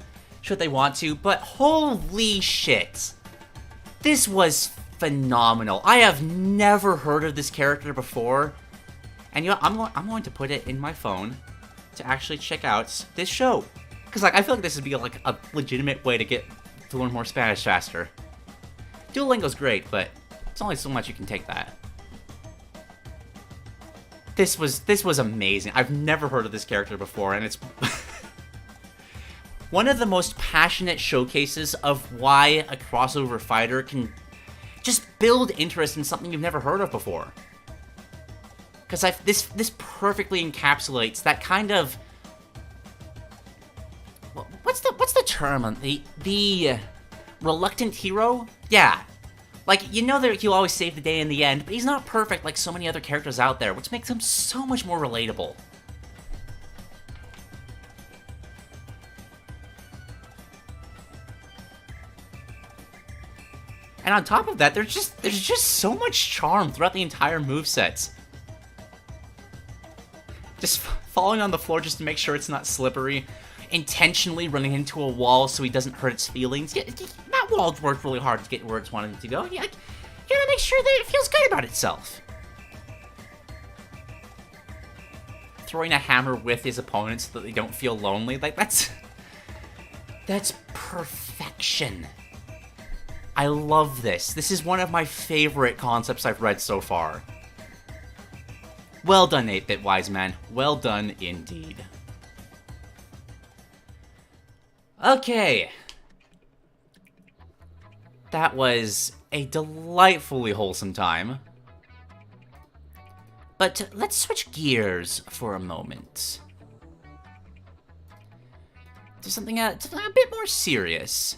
A: should they want to, but holy shit. This was phenomenal. I have never heard of this character before. And you know, I'm going to put it in my phone to actually check out this show. Because like, I feel like this would be like a legitimate way to learn more Spanish faster. Duolingo's great, but it's only so much you can take that. This was amazing. I've never heard of this character before, and it's one of the most passionate showcases of why a crossover fighter can just build interest in something you've never heard of before. Because this perfectly encapsulates that kind of, what's the term on the reluctant hero? Yeah, like, you know that he'll always save the day in the end, but he's not perfect like so many other characters out there, which makes him so much more relatable. And on top of that, there's just so much charm throughout the entire moveset. Just falling on the floor just to make sure it's not slippery. Intentionally running into a wall so he doesn't hurt its feelings. Yeah, that wall worked really hard to get where it's wanting it to go. Yeah, you gotta make sure that it feels good about itself. Throwing a hammer with his opponents so that they don't feel lonely. Like, that's perfection. I love this. This is one of my favorite concepts I've read so far. Well done, 8-Bit Wise Man. Well done indeed. Okay. That was a delightfully wholesome time. But let's switch gears for a moment to something a bit more serious.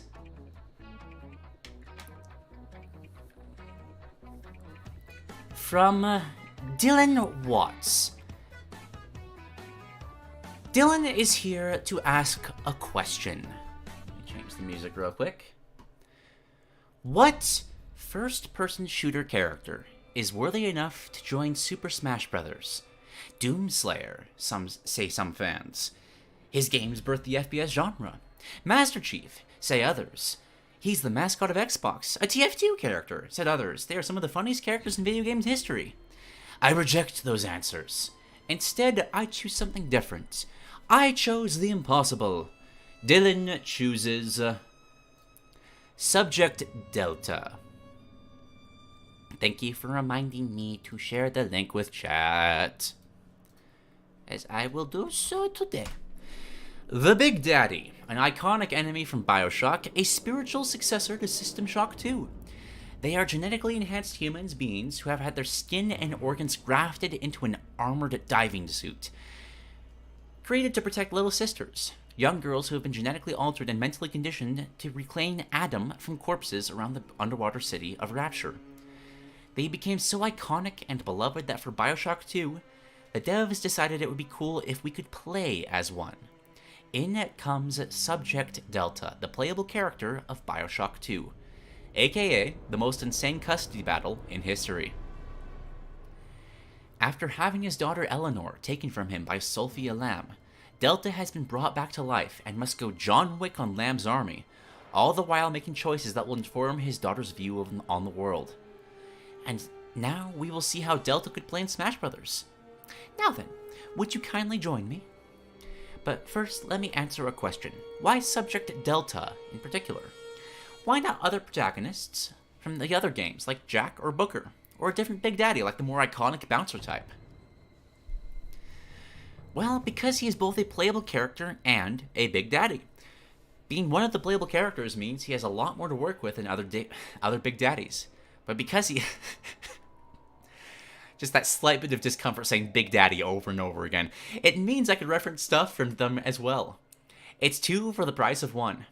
A: From Dylan Watts. Dylan is here to ask a question. Let me change the music real quick. What first-person shooter character is worthy enough to join Super Smash Bros.? Doomslayer, some fans. His games birthed the FPS genre. Master Chief, say others. He's the mascot of Xbox, a TF2 character, said others. They are some of the funniest characters in video games history. I reject those answers. Instead, I choose something different. I chose the impossible. Dylan chooses Subject Delta. Thank you for reminding me to share the link with chat, as I will do so today. The Big Daddy, an iconic enemy from Bioshock, a spiritual successor to System Shock 2. They are genetically enhanced humans beings who have had their skin and organs grafted into an armored diving suit, created to protect little sisters, young girls who have been genetically altered and mentally conditioned to reclaim Adam from corpses around the underwater city of Rapture. They became so iconic and beloved that for Bioshock 2, the devs decided it would be cool if we could play as one. In comes Subject Delta, the playable character of Bioshock 2, aka the most insane custody battle in history. After having his daughter Eleanor taken from him by Sophia Lamb, Delta has been brought back to life and must go John Wick on Lamb's army, all the while making choices that will inform his daughter's view on the world. And now we will see how Delta could play in Smash Brothers. Now then, would you kindly join me? But first, let me answer a question. Why subject Delta in particular? Why not other protagonists from the other games, like Jack or Booker, or a different Big Daddy, like the more iconic Bouncer type? Well, because he is both a playable character and a Big Daddy. Being one of the playable characters means he has a lot more to work with than other Big Daddies. But because he... just that slight bit of discomfort saying Big Daddy over and over again, it means I could reference stuff from them as well. It's 2 for the price of 1.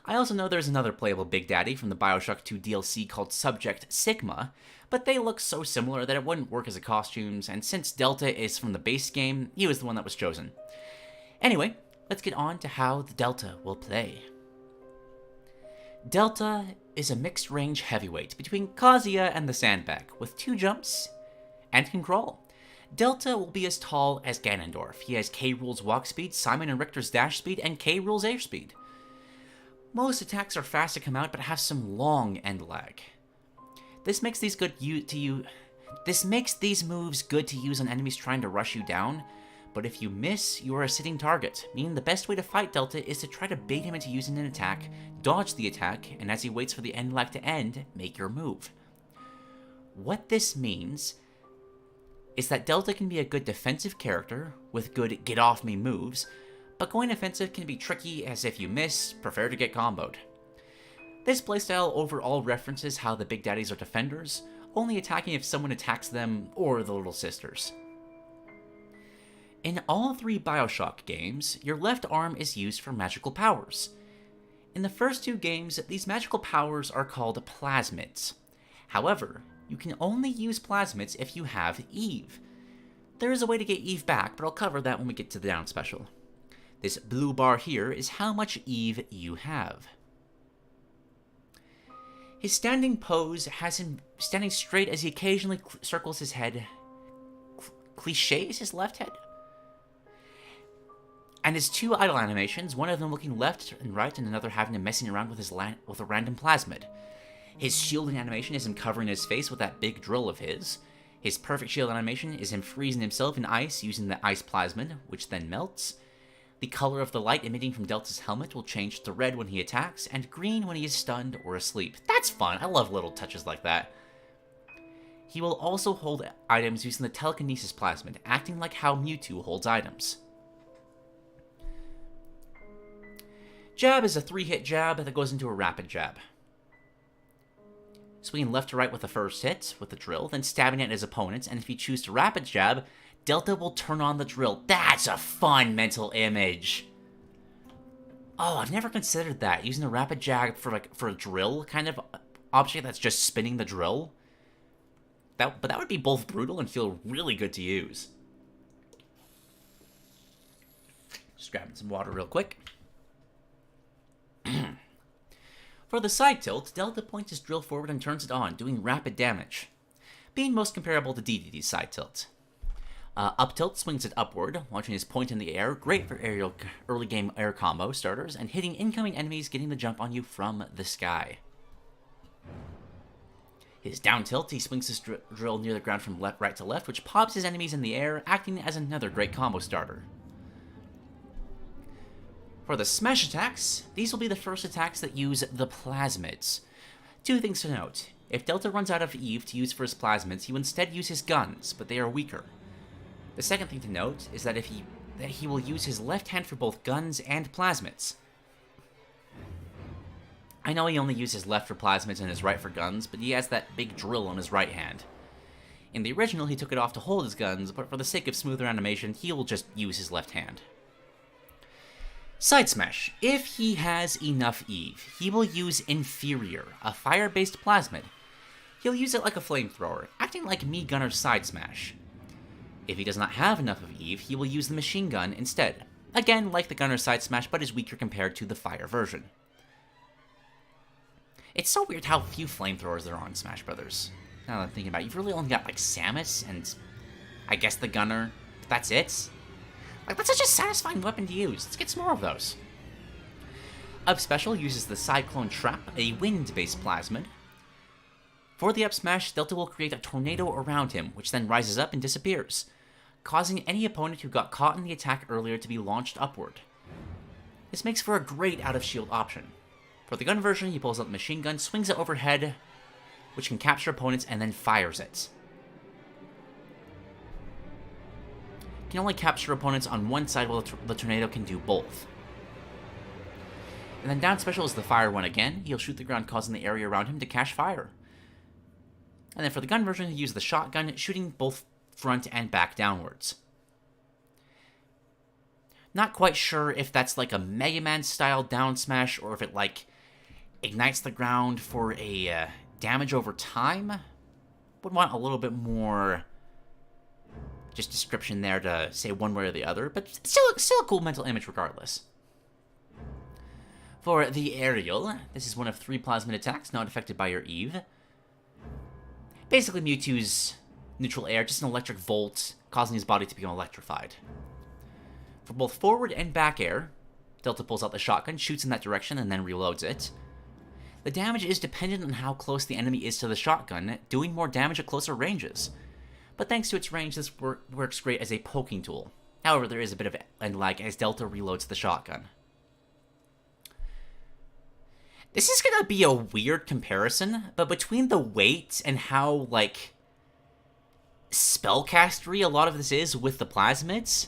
A: I also know there's another playable Big Daddy from the Bioshock 2 DLC called Subject Sigma, but they look so similar that it wouldn't work as a costumes, and since Delta is from the base game, he was the one that was chosen. Anyway, let's get on to how the Delta will play. Delta is a mixed-range heavyweight between Kazuya and the Sandbag, with 2 jumps and can crawl. Delta will be as tall as Ganondorf. He has K. Rool's walk speed, Simon and Richter's dash speed, and K. Rool's air speed. Most attacks are fast to come out, but have some long end lag. This makes these moves good to use on enemies trying to rush you down, but if you miss, you are a sitting target, meaning the best way to fight Delta is to try to bait him into using an attack, dodge the attack, and as he waits for the end lag to end, make your move. What this means is that Delta can be a good defensive character with good get-off-me moves, but going offensive can be tricky as if you miss, prefer to get comboed. This playstyle overall references how the Big Daddies are defenders, only attacking if someone attacks them or the little sisters. In all 3 Bioshock games, your left arm is used for magical powers. In the first 2 games, these magical powers are called plasmids. However, you can only use plasmids if you have Eve. There is a way to get Eve back, but I'll cover that when we get to the down special. This blue bar here is how much Eve you have. His standing pose has him standing straight as he occasionally circles his head. Clichés his left head? And his 2 idle animations, one of them looking left and right and another having him messing around with with a random plasmid. His shielding animation is him covering his face with that big drill of his. His perfect shield animation is him freezing himself in ice using the ice plasmid, which then melts. The color of the light emitting from Delta's helmet will change to red when he attacks, and green when he is stunned or asleep. That's fun, I love little touches like that. He will also hold items using the telekinesis plasmid, acting like how Mewtwo holds items. Jab is a 3-hit jab that goes into a rapid jab. Swinging left to right with the first hit, with the drill, then stabbing at his opponents, and if you choose to rapid jab, Delta will turn on the drill. That's a fun mental image! Oh, I've never considered that, using a rapid jab for a drill kind of object that's just spinning the drill. But that would be both brutal and feel really good to use. Just grabbing some water real quick. For the side tilt, Delta points his drill forward and turns it on, doing rapid damage, being most comparable to DDD's side tilt. Up tilt swings it upward, launching his point in the air, great for aerial early game air combo starters, and hitting incoming enemies getting the jump on you from the sky. His down tilt, he swings his drill near the ground from right to left, which pops his enemies in the air, acting as another great combo starter. For the smash attacks, these will be the first attacks that use the plasmids. 2 things to note. If Delta runs out of Eve to use for his plasmids, he will instead use his guns, but they are weaker. The second thing to note is that he will use his left hand for both guns and plasmids. I know he only uses left for plasmids and his right for guns, but he has that big drill on his right hand. In the original, he took it off to hold his guns, but for the sake of smoother animation, he will just use his left hand. Side Smash. If he has enough Eve, he will use Inferior, a fire-based plasmid. He'll use it like a flamethrower, acting like Mii Gunner's Side Smash. If he does not have enough of Eve, he will use the machine gun instead. Again, like the Gunner's Side Smash, but is weaker compared to the fire version. It's so weird how few flamethrowers there are in Smash Brothers. Now that I'm thinking about it, you've really only got like Samus and I guess the gunner. That's it? Like, that's such a satisfying weapon to use. Let's get some more of those. Up Special uses the Cyclone Trap, a wind-based plasmid. For the up smash, Delta will create a tornado around him, which then rises up and disappears, causing any opponent who got caught in the attack earlier to be launched upward. This makes for a great out-of-shield option. For the gun version, he pulls out the machine gun, swings it overhead, which can capture opponents, and then fires it. Can only capture opponents on one side, while the tornado can do both. And then down special is the fire one again. He'll shoot the ground, causing the area around him to catch fire. And then for the gun version, he uses the shotgun, shooting both front and back downwards. Not quite sure if that's like a Mega Man style down smash, or if it like ignites the ground for a damage over time. Would want a little bit more just description there to say one way or the other, but still a cool mental image regardless. For the aerial, this is one of 3 plasmid attacks not affected by your Eve. Basically Mewtwo's neutral air, just an electric volt, causing his body to become electrified. For both forward and back air, Delta pulls out the shotgun, shoots in that direction, and then reloads it. The damage is dependent on how close the enemy is to the shotgun, doing more damage at closer ranges. But thanks to its range, this works great as a poking tool. However, there is a bit of end lag as Delta reloads the shotgun. This is gonna be a weird comparison, but between the weight and how, like, spellcastery a lot of this is with the plasmids,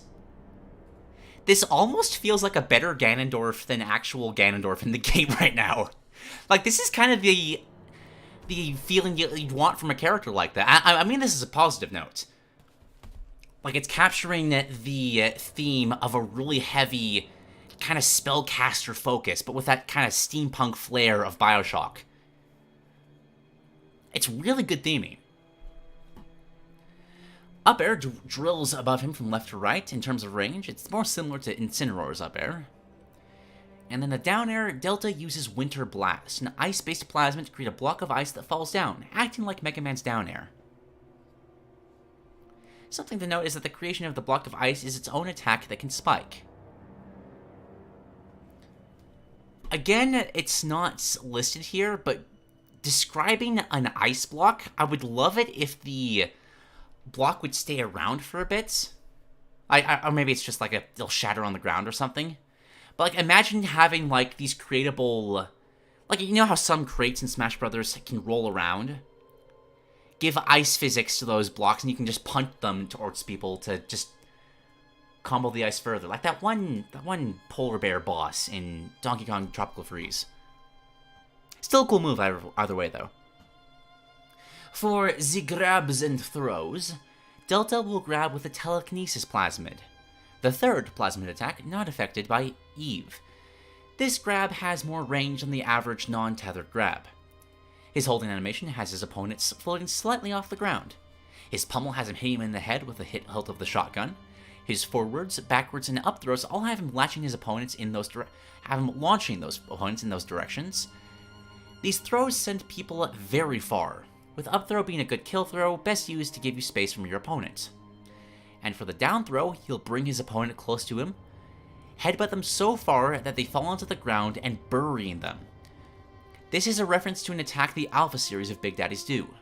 A: this almost feels like a better Ganondorf than actual Ganondorf in the game right now. Like, this is kind of the feeling you'd want from a character like that. I mean this is a positive note. Like, it's capturing the theme of a really heavy kind of spellcaster focus, but with that kind of steampunk flair of Bioshock. It's really good theming. Up air drills above him from left to right in terms of range. It's more similar to Incineroar's up air. And then the down air, Delta uses Winter Blast, an ice-based plasmid to create a block of ice that falls down, acting like Mega Man's down air. Something to note is that the creation of the block of ice is its own attack that can spike. Again, it's not listed here, but describing an ice block, I would love it if the block would stay around for a bit. Or maybe it's just like it'll shatter on the ground or something. But like, imagine having like these creatable, like, you know how some crates in Smash Brothers can roll around? Give ice physics to those blocks and you can just punch them towards people to just combo the ice further. Like that one polar bear boss in Donkey Kong Tropical Freeze. Still a cool move either way though. For the grabs and throws, Delta will grab with a telekinesis plasmid. The third plasmid attack not affected by Eve. This grab has more range than the average non-tethered grab. His holding animation has his opponents floating slightly off the ground. His pummel has him hitting him in the head with the hilt of the shotgun. His forwards, backwards, and up throws all have him launching his opponents in those directions. These throws send people very far, with up throw being a good kill throw, best used to give you space from your opponent. And for the down throw, he'll bring his opponent close to him, headbutt them so far that they fall onto the ground and burying them. This is a reference to an attack the Alpha series of Big Daddies do,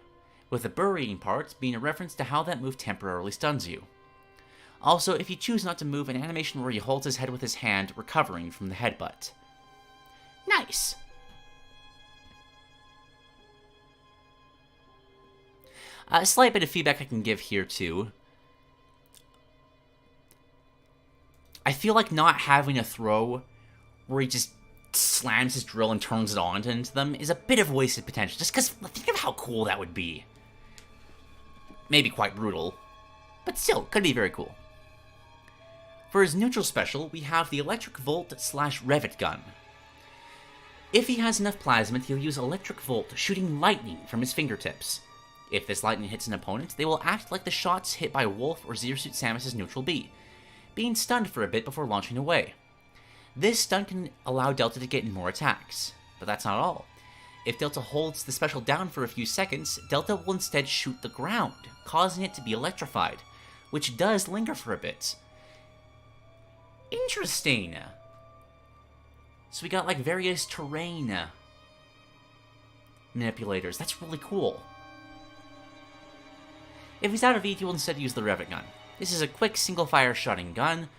A: with the burying part being a reference to how that move temporarily stuns you. Also, if you choose not to move, an animation where he holds his head with his hand, recovering from the headbutt. Nice! A slight bit of feedback I can give here too. I feel like not having a throw where he just slams his drill and turns it on into them is a bit of wasted potential, just because think of how cool that would be. Maybe quite brutal, but still, could be very cool. For his neutral special, we have the Electric Volt / Revet Gun. If he has enough plasmid, he'll use Electric Volt, shooting lightning from his fingertips. If this lightning hits an opponent, they will act like the shots hit by Wolf or Zero Suit Samus's neutral B, being stunned for a bit before launching away. This stun can allow Delta to get in more attacks, but that's not all. If Delta holds the special down for a few seconds, Delta will instead shoot the ground, causing it to be electrified, which does linger for a bit. Interesting. So we got like various terrain manipulators. That's really cool. If he's out of heat, you will instead use the Revet gun. This is a quick single-fire shotting gun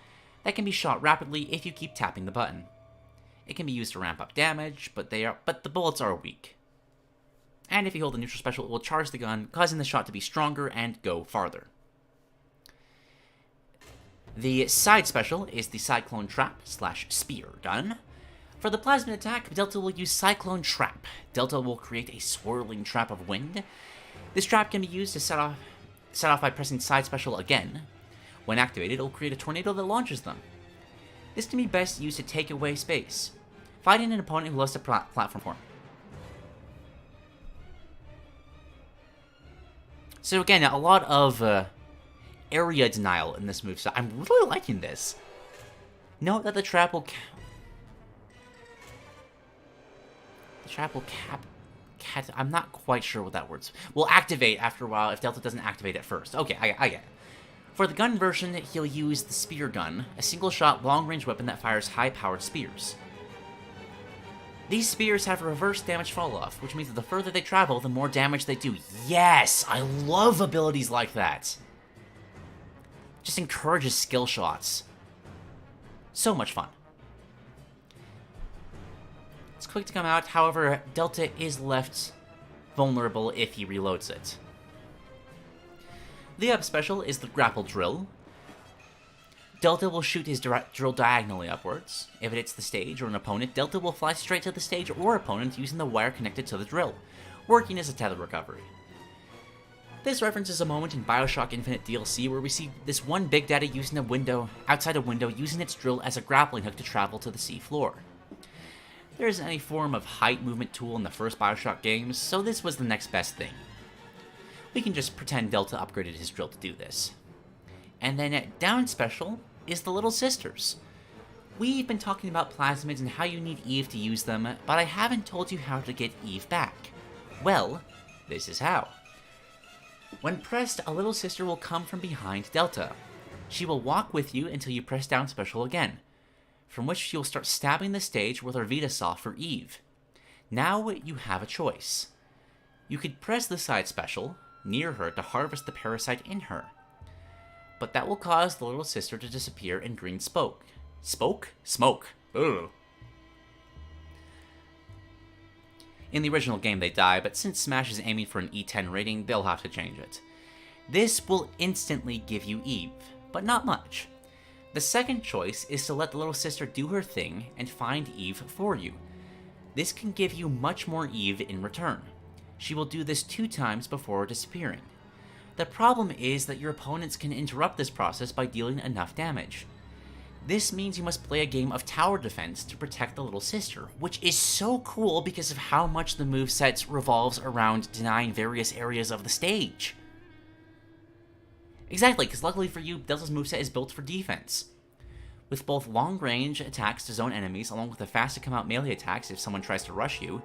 A: that can be shot rapidly if you keep tapping the button. It can be used to ramp up damage, but the bullets are weak. And if you hold the neutral special, it will charge the gun, causing the shot to be stronger and go farther. The side special is the Cyclone Trap / Spear gun. For the plasmid attack, Delta will use Cyclone Trap. Delta will create a swirling trap of wind. This trap can be used to set off by pressing side special again. When activated, it will create a tornado that launches them. This can be best used to take away space, fighting an opponent who loves to platform form. So again, a lot of area denial in this moveset. I'm really liking this. Note that the trap will I'm not quite sure what that word's. Will activate after a while if Delta doesn't activate it first. Okay, I get it. For the gun version, he'll use the Spear Gun, a single-shot, long-range weapon that fires high-powered spears. These spears have a reverse damage fall-off, which means that the further they travel, the more damage they do. Yes! I love abilities like that! Just encourages skill shots. So much fun. It's quick to come out, however, Delta is left vulnerable if he reloads it. The up special is the Grapple Drill. Delta will shoot his drill diagonally upwards. If it hits the stage or an opponent, Delta will fly straight to the stage or opponent using the wire connected to the drill, working as a tether recovery. This references a moment in Bioshock Infinite DLC where we see this one Big Daddy using a window, outside a window, using its drill as a grappling hook to travel to the sea floor. There isn't any form of height movement tool in the first Bioshock games, so this was the next best thing. We can just pretend Delta upgraded his drill to do this. And then down special is the Little Sisters. We've been talking about plasmids and how you need Eve to use them, but I haven't told you how to get Eve back. Well, this is how. When pressed, a Little Sister will come from behind Delta. She will walk with you until you press down special again, from which she will start stabbing the stage with her Vita Saw for Eve. Now you have a choice. You could press the side special near her to harvest the parasite in her, but that will cause the Little Sister to disappear in green smoke. Smoke. Ugh. In the original game they die, but since Smash is aiming for an E10 rating, they'll have to change it. This will instantly give you Eve, but not much. The second choice is to let the Little Sister do her thing and find Eve for you. This can give you much more Eve in return. She will do this 2 times before disappearing. The problem is that your opponents can interrupt this process by dealing enough damage. This means you must play a game of tower defense to protect the Little Sister, which is so cool because of how much the moveset revolves around denying various areas of the stage. Exactly, because luckily for you, Delta's moveset is built for defense. With both long-range attacks to zone enemies, along with the fast-to-come-out melee attacks if someone tries to rush you.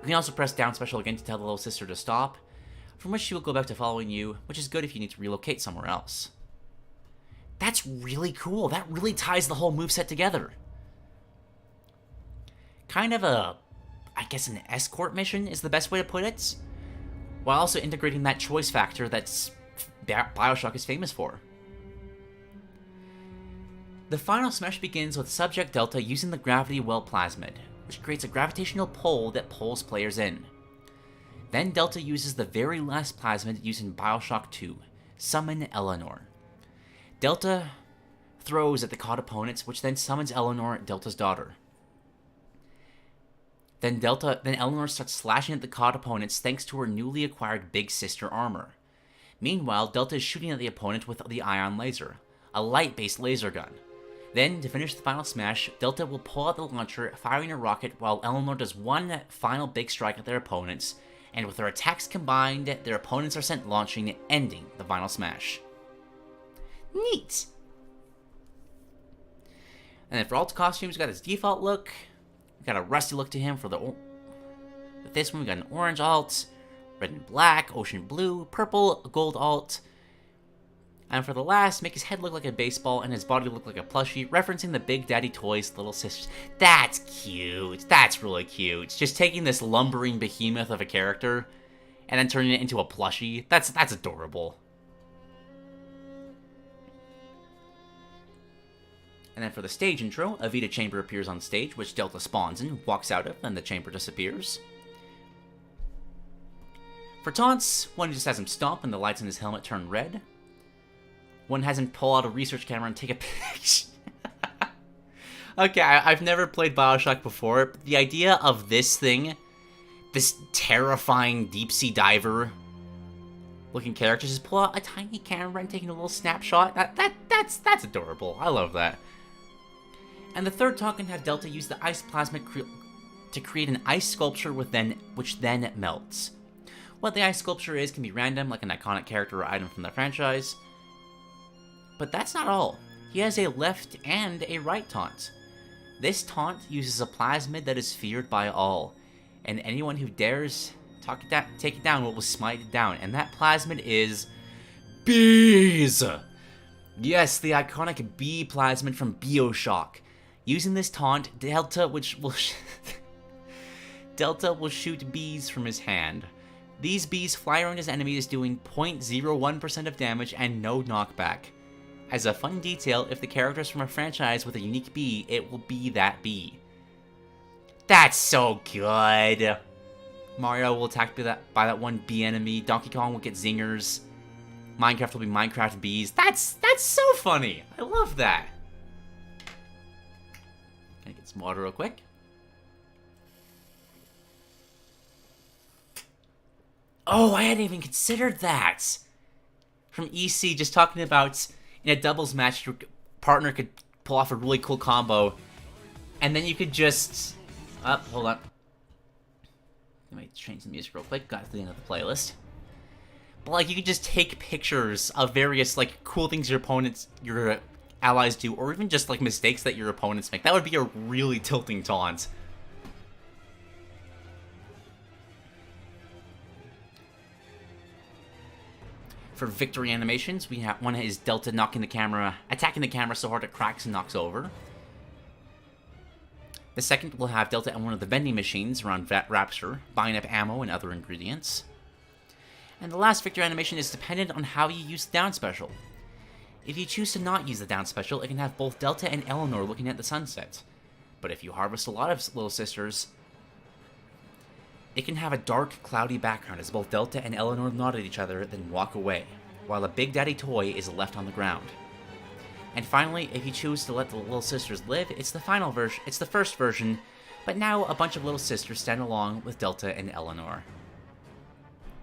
A: You can also press down special again to tell the Little Sister to stop, from which she will go back to following you, which is good if you need to relocate somewhere else. That's really cool. That really ties the whole moveset together. Kind of I guess an escort mission is the best way to put it, while also integrating that choice factor that's Bioshock is famous for. The final smash begins with Subject Delta using the Gravity Well Plasmid, which creates a gravitational pull that pulls players in. Then Delta uses the very last plasmid used in Bioshock 2, Summon Eleanor. Delta throws at the caught opponents, which then summons Eleanor, Delta's daughter. Then Eleanor starts slashing at the caught opponents thanks to her newly acquired Big Sister armor. Meanwhile, Delta is shooting at the opponent with the Ion Laser, a light-based laser gun. Then, to finish the final smash, Delta will pull out the launcher, firing a rocket while Eleanor does one final big strike at their opponents, and with their attacks combined, their opponents are sent launching, ending the final smash. Neat! And then for alt costumes, we got his default look. We got a rusty look to him for with this one, we got an orange alt, red and black, ocean blue, purple, gold alt, And for the last, make his head look like a baseball and his body look like a plushie, referencing the Big Daddy Toys Little Sisters. That's cute. That's really cute. Just taking this lumbering behemoth of a character and then turning it into a plushie. That's adorable. And then for the stage intro, a Vita chamber appears on stage, which Delta spawns in, walks out of, and the chamber disappears. For taunts, one just has him stomp and the lights in his helmet turn red. One has him pull out a research camera and take a picture. Okay, I've never played Bioshock before, but the idea of this thing, this terrifying deep-sea diver looking character, just pull out a tiny camera and taking a little snapshot. That's adorable. I love that. And the third taunt can have Delta use the ice plasma to create an ice sculpture which then melts. What the ice sculpture is can be random, like an iconic character or item from the franchise. But that's not all. He has a left and a right taunt. This taunt uses a plasmid that is feared by all, and anyone who dares take it down will smite it down, and that plasmid is bees! Yes, the iconic bee plasmid from Bioshock. Using this taunt, Delta will shoot bees from his hand. These bees fly around his enemies doing 0.01% of damage and no knockback. As a fun detail, if the character is from a franchise with a unique bee, it will be that bee. That's so good! Mario will attack by that one bee enemy, Donkey Kong will get zingers, Minecraft will be Minecraft bees. That's so funny! I love that! Gonna get some water real quick. Oh, I hadn't even considered that! From EC, just talking about in a doubles match, your partner could pull off a really cool combo, and then you could just... hold on. Let me change the music real quick, got to the end of the playlist. But, like, you could just take pictures of various, like, cool things your allies do, or even just, like, mistakes that your opponents make. That would be a really tilting taunt. For victory animations, we have one is Delta attacking the camera so hard it cracks and knocks over. The second will have Delta at one of the vending machines around Rapture, buying up ammo and other ingredients. And the last victory animation is dependent on how you use the down special. If you choose to not use the down special, it can have both Delta and Eleanor looking at the sunset. But if you harvest a lot of little sisters, it can have a dark, cloudy background as both Delta and Eleanor nod at each other, then walk away, while a Big Daddy toy is left on the ground. And finally, if you choose to let the little sisters live, it's the final version. It's the first version, but now a bunch of little sisters stand along with Delta and Eleanor.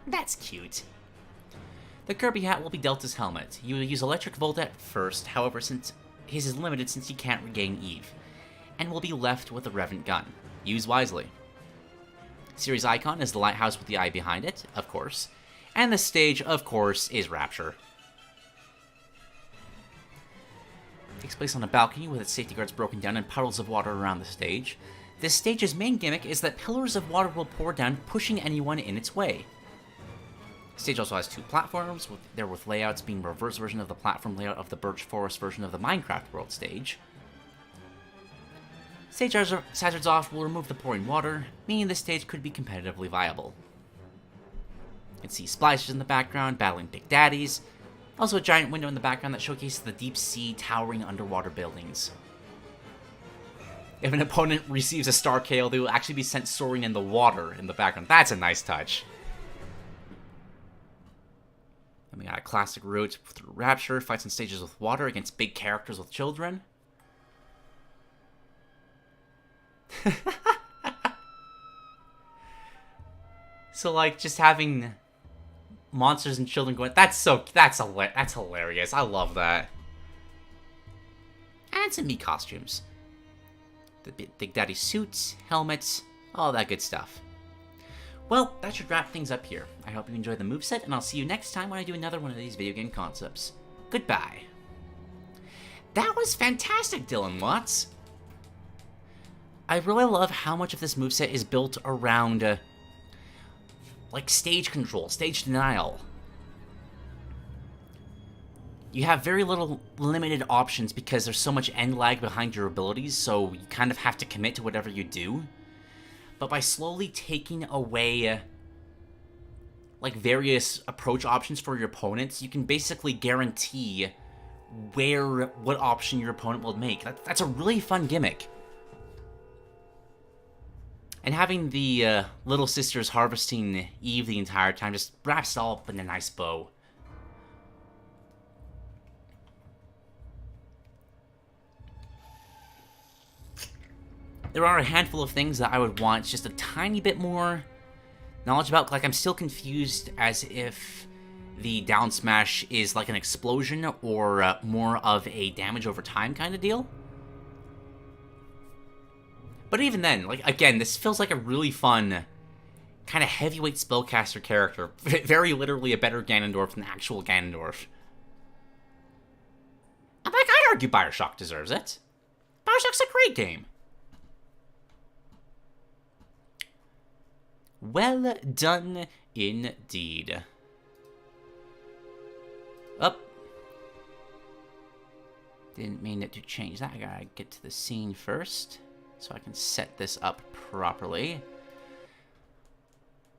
A: That's cute. The Kirby hat will be Delta's helmet. You will use Electric Volt at first, however, since his is limited since he can't regain Eve, and will be left with a Revenant gun. Use wisely. Series icon is the lighthouse with the eye behind it, of course, and the stage, of course, is Rapture. It takes place on a balcony with its safety guards broken down and puddles of water around the stage. This stage's main gimmick is that pillars of water will pour down, pushing anyone in its way. The stage also has two platforms, with layouts being a reverse version of the platform layout of the Birch Forest version of the Minecraft World stage. Stage hazards off will remove the pouring water, meaning this stage could be competitively viable. You can see splashes in the background, battling Big Daddies. Also a giant window in the background that showcases the deep sea towering underwater buildings. If an opponent receives a star KO, they will actually be sent soaring in the water in the background. That's a nice touch. And we got a classic route through Rapture, fights in stages with water against big characters with children. So, like, just having monsters and children going, that's hilarious. I love that. And some Mii costumes. The Big Daddy suits, helmets, all that good stuff. Well, that should wrap things up here. I hope you enjoyed the moveset, and I'll see you next time when I do another one of these video game concepts. Goodbye. That was fantastic, Dylan Watts. I really love how much of this moveset is built around, like, stage control, stage denial. you have very little limited options because there's so much end lag behind your abilities, so you kind of have to commit to whatever you do. But by slowly taking away like various approach options for your opponents, you can basically guarantee what option your opponent will make. That's a really fun gimmick. And having the little sisters harvesting Eve the entire time just wraps it all up in a nice bow. There are a handful of things that I would want just a tiny bit more knowledge about. Like, I'm still confused as if the down smash is like an explosion or more of a damage over time kind of deal. But even then, like, again, this feels like a really fun kind of heavyweight spellcaster character. Very literally a better Ganondorf than actual Ganondorf. And like, I'd argue Bioshock deserves it. Bioshock's a great game. Well done indeed. Up. Didn't mean it to change that. I gotta get to the scene first so I can set this up properly.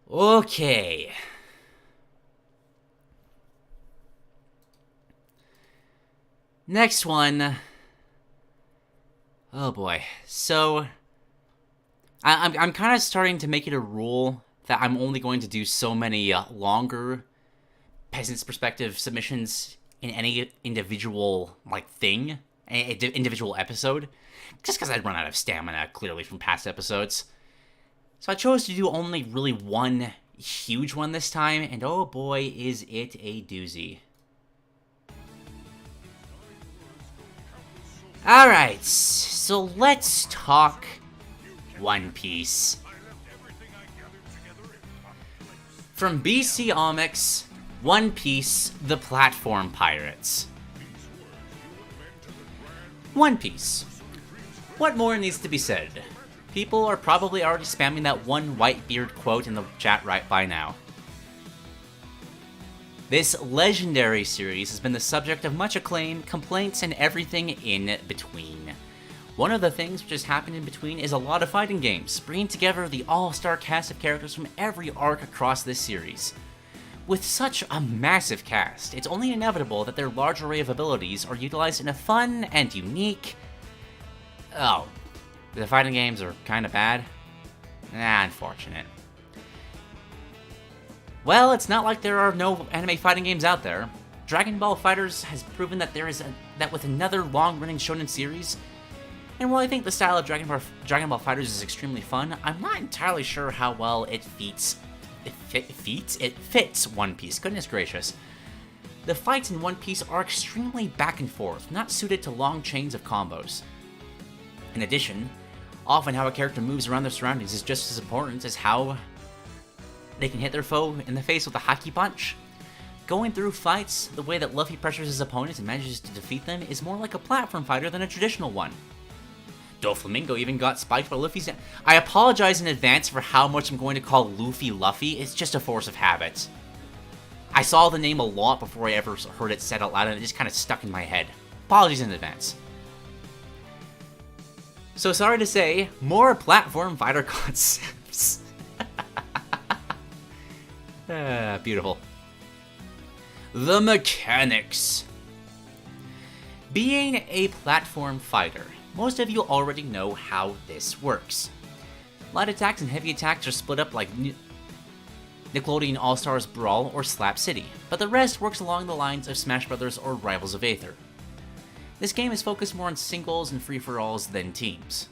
A: Okay. Next one. Oh boy. So I'm kind of starting to make it a rule that I'm only going to do so many longer Peasants perspective submissions in any individual individual episode, just because I'd run out of stamina clearly from past episodes. So I chose to do only really one huge one this time, and oh boy, is it a doozy. Alright, so let's talk One Piece. From BC-Omix, One Piece, the Platform Pirates. One Piece. What more needs to be said? People are probably already spamming that one Whitebeard quote in the chat right by now. This legendary series has been the subject of much acclaim, complaints, and everything in between. One of the things which has happened in between is a lot of fighting games, bringing together the all-star cast of characters from every arc across this series. With such a massive cast, it's only inevitable that their large array of abilities are utilized in a fun and unique... Oh, the fighting games are kinda bad? Unfortunate. Well, it's not like there are no anime fighting games out there. Dragon Ball FighterZ has proven that that with another long-running shonen series. And while I think the style of Dragon Ball FighterZ is extremely fun, I'm not entirely sure how well it fits One Piece. Goodness gracious. The fights in One Piece are extremely back and forth, not suited to long chains of combos. In addition, often how a character moves around their surroundings is just as important as how they can hit their foe in the face with a haki punch. Going through fights the way that Luffy pressures his opponents and manages to defeat them is more like a platform fighter than a traditional one. Doflamingo even got spiked by Luffy's... I apologize in advance for how much I'm going to call Luffy. It's just a force of habit. I saw the name a lot before I ever heard it said out loud, and it just kind of stuck in my head. Apologies in advance. So sorry to say, more platform fighter concepts. Beautiful. The mechanics. Being a platform fighter, most of you already know how this works. Light attacks and heavy attacks are split up like Nickelodeon All-Stars Brawl or Slap City, but the rest works along the lines of Smash Bros. Or Rivals of Aether. This game is focused more on singles and free-for-alls than teams.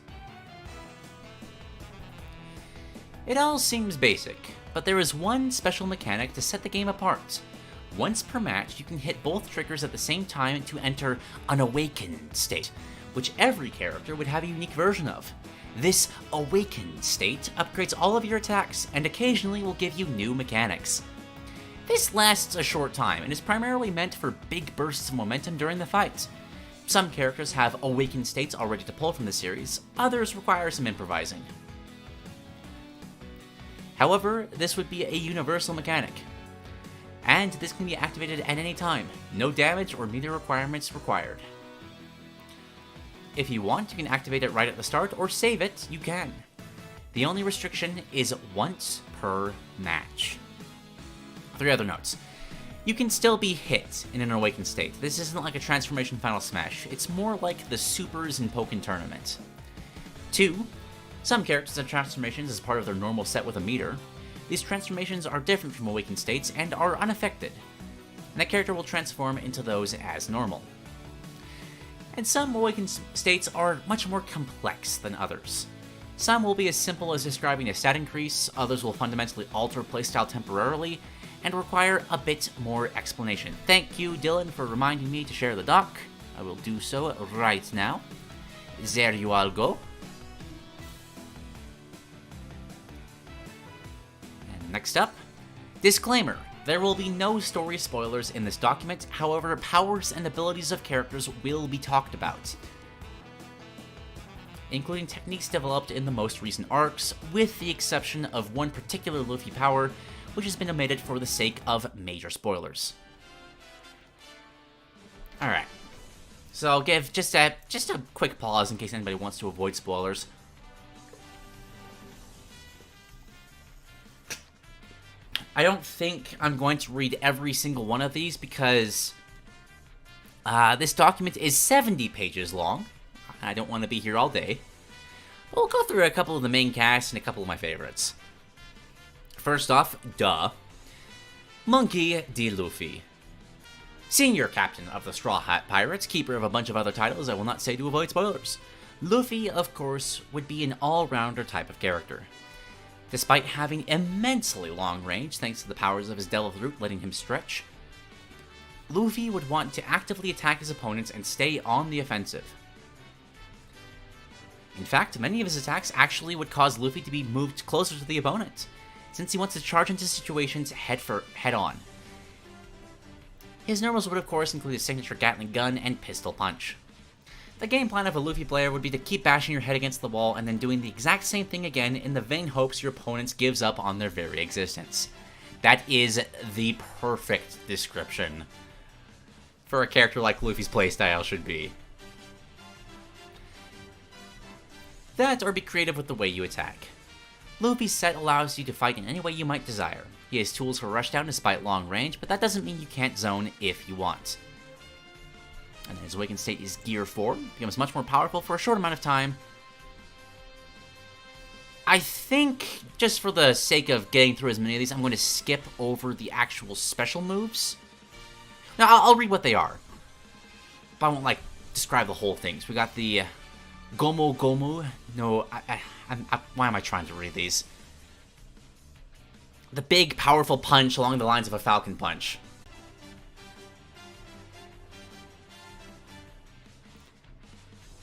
A: It all seems basic, but there is one special mechanic to set the game apart. Once per match, you can hit both triggers at the same time to enter an awakened state, which every character would have a unique version of. This awakened state upgrades all of your attacks and occasionally will give you new mechanics. This lasts a short time and is primarily meant for big bursts of momentum during the fight. Some characters have awakened states already to pull from the series, others require some improvising. However, this would be a universal mechanic. and this can be activated at any time. No damage or meter requirements required. If you want, you can activate it right at the start, or save it, you can. The only restriction is once per match. 3 other notes. You can still be hit in an awakened state. This isn't like a transformation Final Smash. It's more like the supers in Pokken Tournament. 2. Some characters have transformations as part of their normal set with a meter. These transformations are different from awakened states and are unaffected, and that character will transform into those as normal. And some awakened states are much more complex than others. Some will be as simple as describing a stat increase, others will fundamentally alter playstyle temporarily, and require a bit more explanation. Thank you, Dylan, for reminding me to share the doc. I will do so right now. There you all go. And next up, disclaimer. There will be no story spoilers in this document, however, powers and abilities of characters will be talked about, including techniques developed in the most recent arcs, with the exception of one particular Luffy power, which has been omitted for the sake of major spoilers. Alright, so I'll give just a quick pause in case anybody wants to avoid spoilers. I don't think I'm going to read every single one of these because this document is 70 pages long. I don't want to be here all day. We'll go through a couple of the main cast and a couple of my favorites. First off, Monkey D. Luffy. Senior captain of the Straw Hat Pirates, keeper of a bunch of other titles I will not say to avoid spoilers. Luffy, of course, would be an all-rounder type of character. Despite having immensely long range thanks to the powers of his Delve Root letting him stretch, Luffy would want to actively attack his opponents and stay on the offensive. In fact, many of his attacks actually would cause Luffy to be moved closer to the opponent, since he wants to charge into situations head on. His normals would of course include his signature Gatling gun and pistol punch. The game plan of a Luffy player would be to keep bashing your head against the wall and then doing the exact same thing again in the vain hopes your opponents gives up on their very existence. That is the perfect description for a character like Luffy's playstyle should be. That, or be creative with the way you attack. Luffy's set allows you to fight in any way you might desire. He has tools for rushdown despite long range, but that doesn't mean you can't zone if you want. And his awakened state is Gear 4, becomes much more powerful for a short amount of time. I think, just for the sake of getting through as many of these, I'm going to skip over the actual special moves. Now, I'll read what they are, but I won't, like, describe the whole thing. So we got the Gomu Gomu. No, why am I trying to read these? The big, powerful punch along the lines of a Falcon Punch.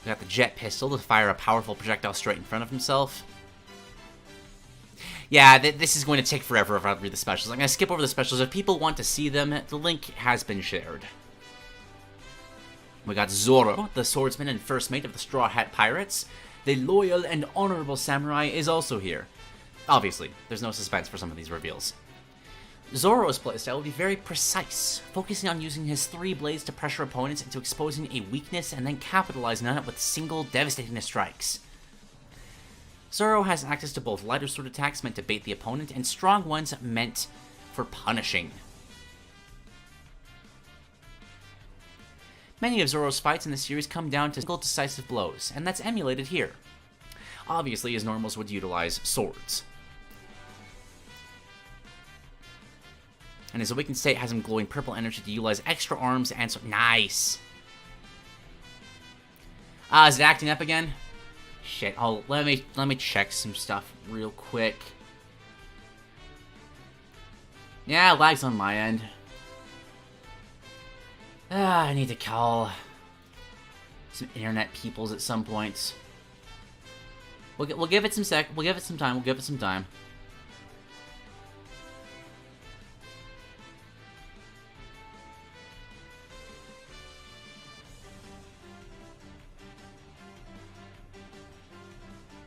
A: We got the Jet Pistol to fire a powerful projectile straight in front of himself. Yeah, this is going to take forever if I read the specials. I'm going to skip over the specials. If people want to see them, the link has been shared. We got Zoro, the swordsman and first mate of the Straw Hat Pirates. The loyal and honorable samurai is also here. Obviously, there's no suspense for some of these reveals. Zoro's playstyle will be very precise, focusing on using his 3 blades to pressure opponents into exposing a weakness and then capitalizing on it with single devastating strikes. Zoro has access to both lighter sword attacks meant to bait the opponent and strong ones meant for punishing. Many of Zoro's fights in the series come down to single decisive blows, and that's emulated here. Obviously, his normals would utilize swords. And his awakened state has him glowing purple energy to utilize extra arms and so nice. Is it acting up again? Shit. Oh, let me check some stuff real quick. Yeah, lag's on my end. I need to call some internet peoples at some point. We'll give it some time. We'll give it some time.